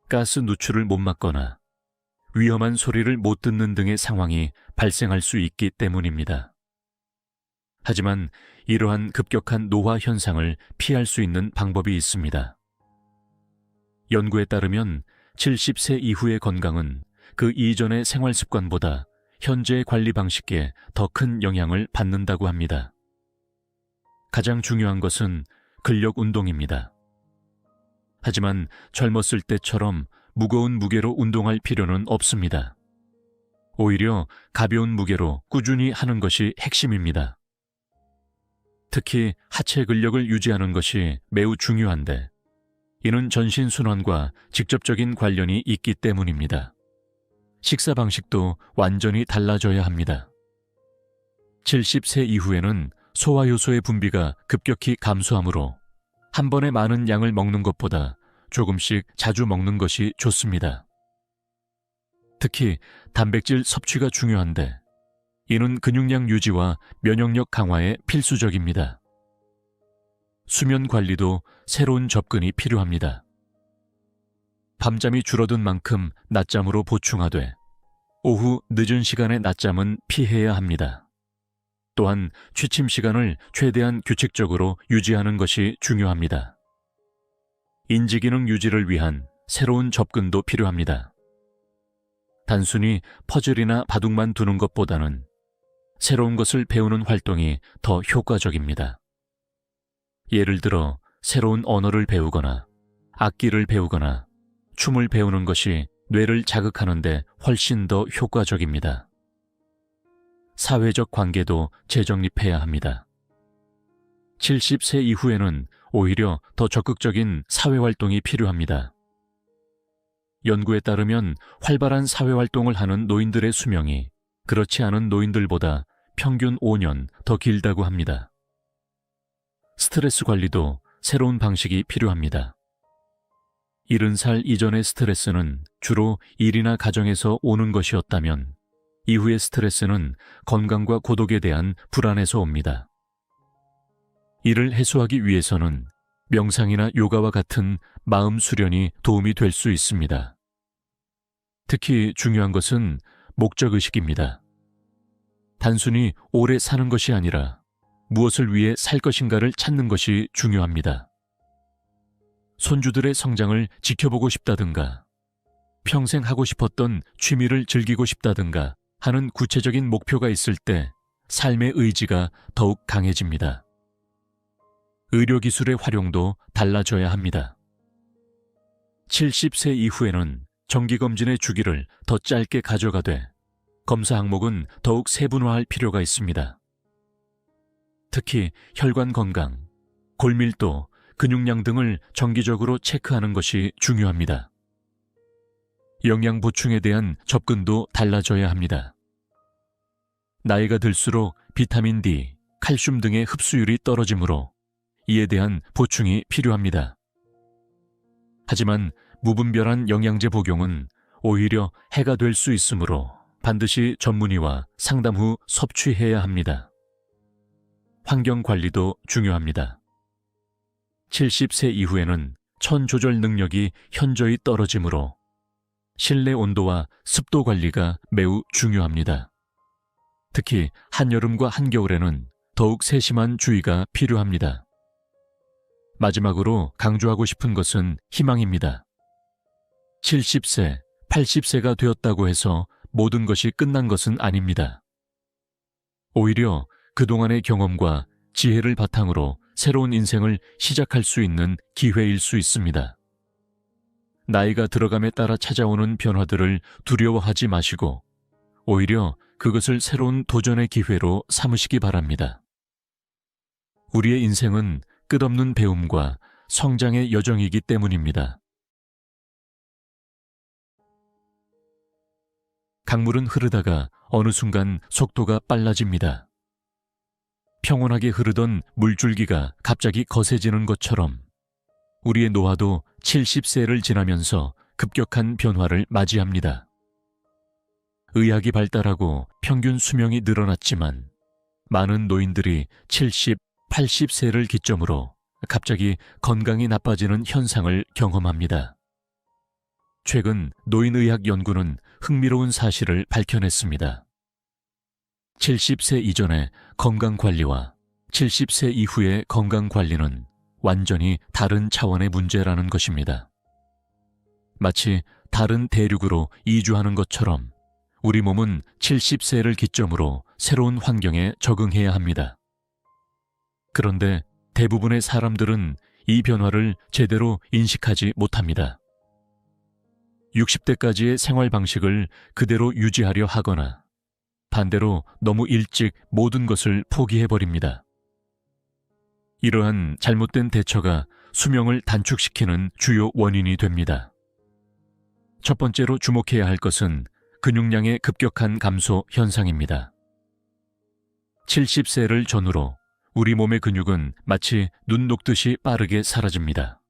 가스 누출을 못 막거나 위험한 소리를 못 듣는 등의 상황이 발생할 수 있기 때문입니다. 하지만 이러한 급격한 노화 현상을 피할 수 있는 방법이 있습니다. 연구에 따르면 70세 이후의 건강은 그 이전의 생활 습관보다 현재의 관리 방식에 더 큰 영향을 받는다고 합니다. 가장 중요한 것은 근력 운동입니다. 하지만 젊었을 때처럼 무거운 무게로 운동할 필요는 없습니다. 오히려 가벼운 무게로 꾸준히 하는 것이 핵심입니다. 특히 하체 근력을 유지하는 것이 매우 중요한데, 이는 전신순환과 직접적인 관련이 있기 때문입니다. 식사 방식도 완전히 달라져야 합니다. 70세 이후에는 소화효소의 분비가 급격히 감소하므로 한 번에 많은 양을 먹는 것보다 조금씩 자주 먹는 것이 좋습니다. 특히 단백질 섭취가 중요한데, 이는 근육량 유지와 면역력 강화에 필수적입니다. 수면 관리도 새로운 접근이 필요합니다. 밤잠이 줄어든 만큼 낮잠으로 보충하되, 오후 늦은 시간의 낮잠은 피해야 합니다. 또한 취침 시간을 최대한 규칙적으로 유지하는 것이 중요합니다. 인지기능 유지를 위한 새로운 접근도 필요합니다. 단순히 퍼즐이나 바둑만 두는 것보다는 새로운 것을 배우는 활동이 더 효과적입니다. 예를 들어 새로운 언어를 배우거나 악기를 배우거나 춤을 배우는 것이 뇌를 자극하는 데 훨씬 더 효과적입니다. 사회적 관계도 재정립해야 합니다. 70세 이후에는 오히려 더 적극적인 사회활동이 필요합니다. 연구에 따르면 활발한 사회활동을 하는 노인들의 수명이 그렇지 않은 노인들보다 평균 5년 더 길다고 합니다. 스트레스 관리도 새로운 방식이 필요합니다. 70살 이전의 스트레스는 주로 일이나 가정에서 오는 것이었다면, 이후의 스트레스는 건강과 고독에 대한 불안에서 옵니다. 이를 해소하기 위해서는 명상이나 요가와 같은 마음 수련이 도움이 될 수 있습니다. 특히 중요한 것은 목적의식입니다. 단순히 오래 사는 것이 아니라 무엇을 위해 살 것인가를 찾는 것이 중요합니다. 손주들의 성장을 지켜보고 싶다든가, 평생 하고 싶었던 취미를 즐기고 싶다든가 하는 구체적인 목표가 있을 때 삶의 의지가 더욱 강해집니다. 의료기술의 활용도 달라져야 합니다. 70세 이후에는 정기검진의 주기를 더 짧게 가져가되, 검사 항목은 더욱 세분화할 필요가 있습니다. 특히 혈관 건강, 골밀도, 근육량 등을 정기적으로 체크하는 것이 중요합니다. 영양 보충에 대한 접근도 달라져야 합니다. 나이가 들수록 비타민 D, 칼슘 등의 흡수율이 떨어지므로 이에 대한 보충이 필요합니다. 하지만 무분별한 영양제 복용은 오히려 해가 될 수 있으므로 반드시 전문의와 상담 후 섭취해야 합니다. 환경 관리도 중요합니다. 70세 이후에는 천 조절 능력이 현저히 떨어지므로 실내 온도와 습도 관리가 매우 중요합니다. 특히 한여름과 한겨울에는 더욱 세심한 주의가 필요합니다. 마지막으로 강조하고 싶은 것은 희망입니다. 70세, 80세가 되었다고 해서 모든 것이 끝난 것은 아닙니다. 오히려 그동안의 경험과 지혜를 바탕으로 새로운 인생을 시작할 수 있는 기회일 수 있습니다. 나이가 들어감에 따라 찾아오는 변화들을 두려워하지 마시고 오히려 그것을 새로운 도전의 기회로 삼으시기 바랍니다. 우리의 인생은 끝없는 배움과 성장의 여정이기 때문입니다. 강물은 흐르다가 어느 순간 속도가 빨라집니다. 평온하게 흐르던 물줄기가 갑자기 거세지는 것처럼 우리의 노화도 70세를 지나면서 급격한 변화를 맞이합니다. 의학이 발달하고 평균 수명이 늘어났지만 많은 노인들이 70, 80세를 기점으로 갑자기 건강이 나빠지는 현상을 경험합니다. 최근 노인의학 연구는 흥미로운 사실을 밝혀냈습니다. 70세 이전의 건강관리와 70세 이후의 건강관리는 완전히 다른 차원의 문제라는 것입니다. 마치 다른 대륙으로 이주하는 것처럼 우리 몸은 70세를 기점으로 새로운 환경에 적응해야 합니다. 그런데 대부분의 사람들은 이 변화를 제대로 인식하지 못합니다. 60대까지의 생활 방식을 그대로 유지하려 하거나 반대로 너무 일찍 모든 것을 포기해버립니다. 이러한 잘못된 대처가 수명을 단축시키는 주요 원인이 됩니다. 첫 번째로 주목해야 할 것은 근육량의 급격한 감소 현상입니다. 70세를 전후로 우리 몸의 근육은 마치 눈 녹듯이 빠르게 사라집니다.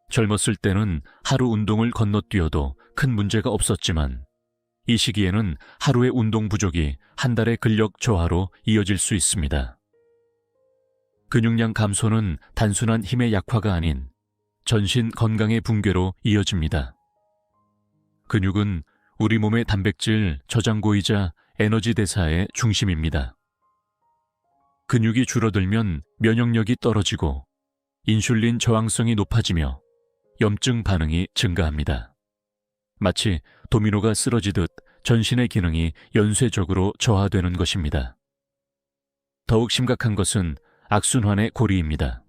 젊었을 때는 하루 운동을 건너뛰어도 큰 문제가 없었지만 이 시기에는 하루의 운동 부족이 한 달의 근력 저하로 이어질 수 있습니다. 근육량 감소는 단순한 힘의 약화가 아닌 전신 건강의 붕괴로 이어집니다. 근육은 우리 몸의 단백질 저장고이자 에너지 대사의 중심입니다. 근육이 줄어들면 면역력이 떨어지고 인슐린 저항성이 높아지며 염증 반응이 증가합니다. 마치 도미노가 쓰러지듯 전신의 기능이 연쇄적으로 저하되는 것입니다. 더욱 심각한 것은 악순환의 고리입니다.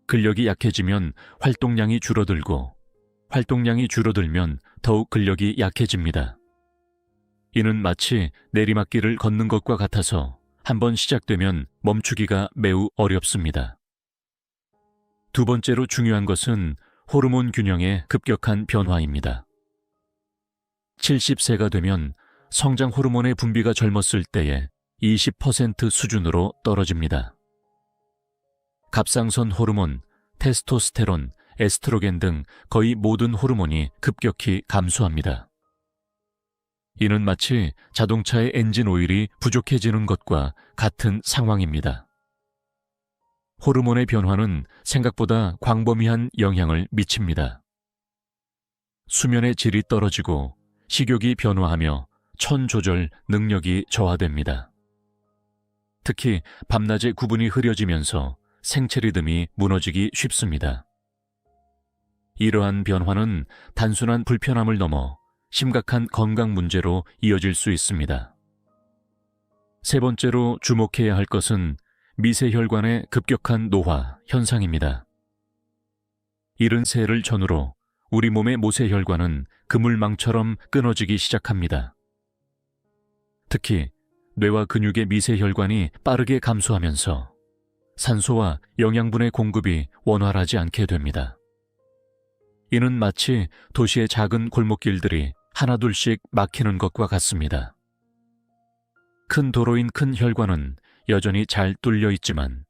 근력이 약해지면 활동량이 줄어들고 활동량이 줄어들면 더욱 근력이 약해집니다. 이는 마치 내리막길을 걷는 것과 같아서 한번 시작되면 멈추기가 매우 어렵습니다. 두 번째로 중요한 것은 호르몬 균형의 급격한 변화입니다. 70세가 되면 성장 호르몬의 분비가 젊었을 때의 20% 수준으로 떨어집니다. 갑상선 호르몬, 테스토스테론, 에스트로겐 등 거의 모든 호르몬이 급격히 감소합니다. 이는 마치 자동차의 엔진 오일이 부족해지는 것과 같은 상황입니다. 호르몬의 변화는 생각보다 광범위한 영향을 미칩니다. 수면의 질이 떨어지고 식욕이 변화하며 천 조절 능력이 저하됩니다. 특히 밤낮의 구분이 흐려지면서 생체 리듬이 무너지기 쉽습니다. 이러한 변화는 단순한 불편함을 넘어 심각한 건강 문제로 이어질 수 있습니다. 세 번째로 주목해야 할 것은 미세혈관의 급격한 노화 현상입니다. 70세를 전후로 우리 몸의 모세혈관은 그물망처럼 끊어지기 시작합니다. 특히 뇌와 근육의 미세혈관이 빠르게 감소하면서 산소와 영양분의 공급이 원활하지 않게 됩니다. 이는 마치 도시의 작은 골목길들이 하나둘씩 막히는 것과 같습니다. 큰 도로인 큰 혈관은 여전히 잘 뚫려 있지만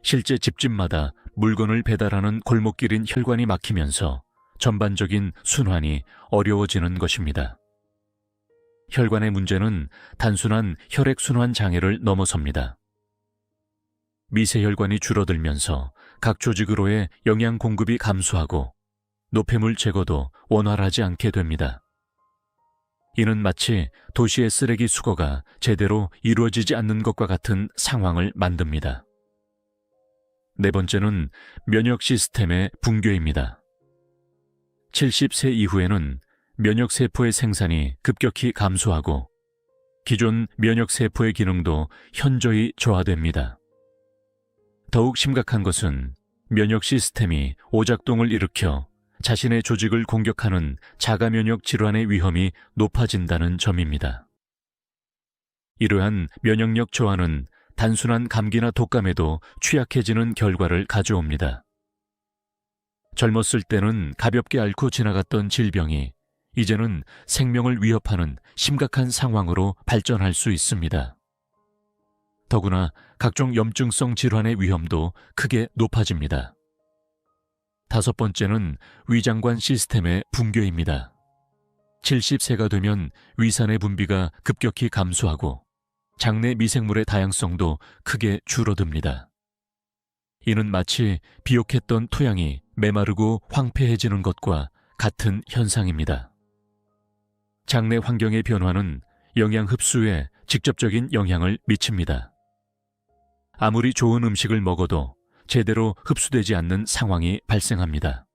실제 집집마다 물건을 배달하는 골목길인 혈관이 막히면서 전반적인 순환이 어려워지는 것입니다. 혈관의 문제는 단순한 혈액순환 장애를 넘어섭니다. 미세혈관이 줄어들면서 각 조직으로의 영양 공급이 감소하고 노폐물 제거도 원활하지 않게 됩니다. 이는 마치 도시의 쓰레기 수거가 제대로 이루어지지 않는 것과 같은 상황을 만듭니다. 네 번째는 면역 시스템의 붕괴입니다. 70세 이후에는 면역세포의 생산이 급격히 감소하고 기존 면역세포의 기능도 현저히 저하됩니다. 더욱 심각한 것은 면역 시스템이 오작동을 일으켜 자신의 조직을 공격하는 자가면역 질환의 위험이 높아진다는 점입니다. 이러한 면역력 저하는 단순한 감기나 독감에도 취약해지는 결과를 가져옵니다. 젊었을 때는 가볍게 앓고 지나갔던 질병이 이제는 생명을 위협하는 심각한 상황으로 발전할 수 있습니다. 더구나 각종 염증성 질환의 위험도 크게 높아집니다. 다섯 번째는 위장관 시스템의 붕괴입니다. 70세가 되면 위산의 분비가 급격히 감소하고 장내 미생물의 다양성도 크게 줄어듭니다. 이는 마치 비옥했던 토양이 메마르고 황폐해지는 것과 같은 현상입니다. 장내 환경의 변화는 영양 흡수에 직접적인 영향을 미칩니다. 아무리 좋은 음식을 먹어도 제대로 흡수되지 않는 상황이 발생합니다.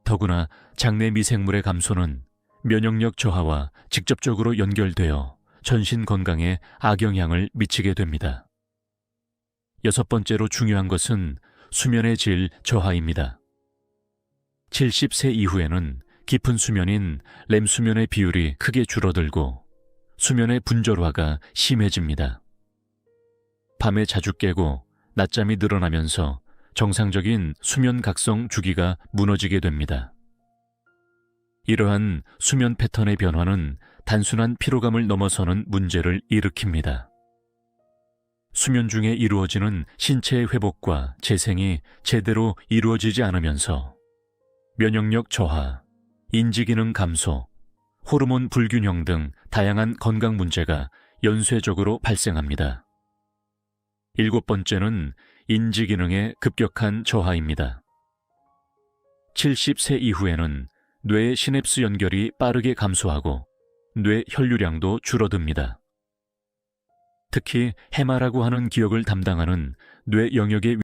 더구나 장내 미생물의 감소는 면역력 저하와 직접적으로 연결되어 전신 건강에 악영향을 미치게 됩니다. 여섯 번째로 중요한 것은 수면의 질 저하입니다. 70세 이후에는 깊은 수면인 렘 수면의 비율이 크게 줄어들고 수면의 분절화가 심해집니다. 밤에 자주 깨고 낮잠이 늘어나면서 정상적인 수면 각성 주기가 무너지게 됩니다. 이러한 수면 패턴의 변화는 단순한 피로감을 넘어서는 문제를 일으킵니다. 수면 중에 이루어지는 신체의 회복과 재생이 제대로 이루어지지 않으면서 면역력 저하, 인지기능 감소, 호르몬 불균형 등 다양한 건강 문제가 연쇄적으로 발생합니다. 일곱 번째는 인지기능의 급격한 저하입니다. 70세 이후에는 뇌의 시냅스 연결이 빠르게 감소하고 뇌 혈류량도 줄어듭니다. 특히 해마라고 하는 기억을 담당하는 뇌 영역의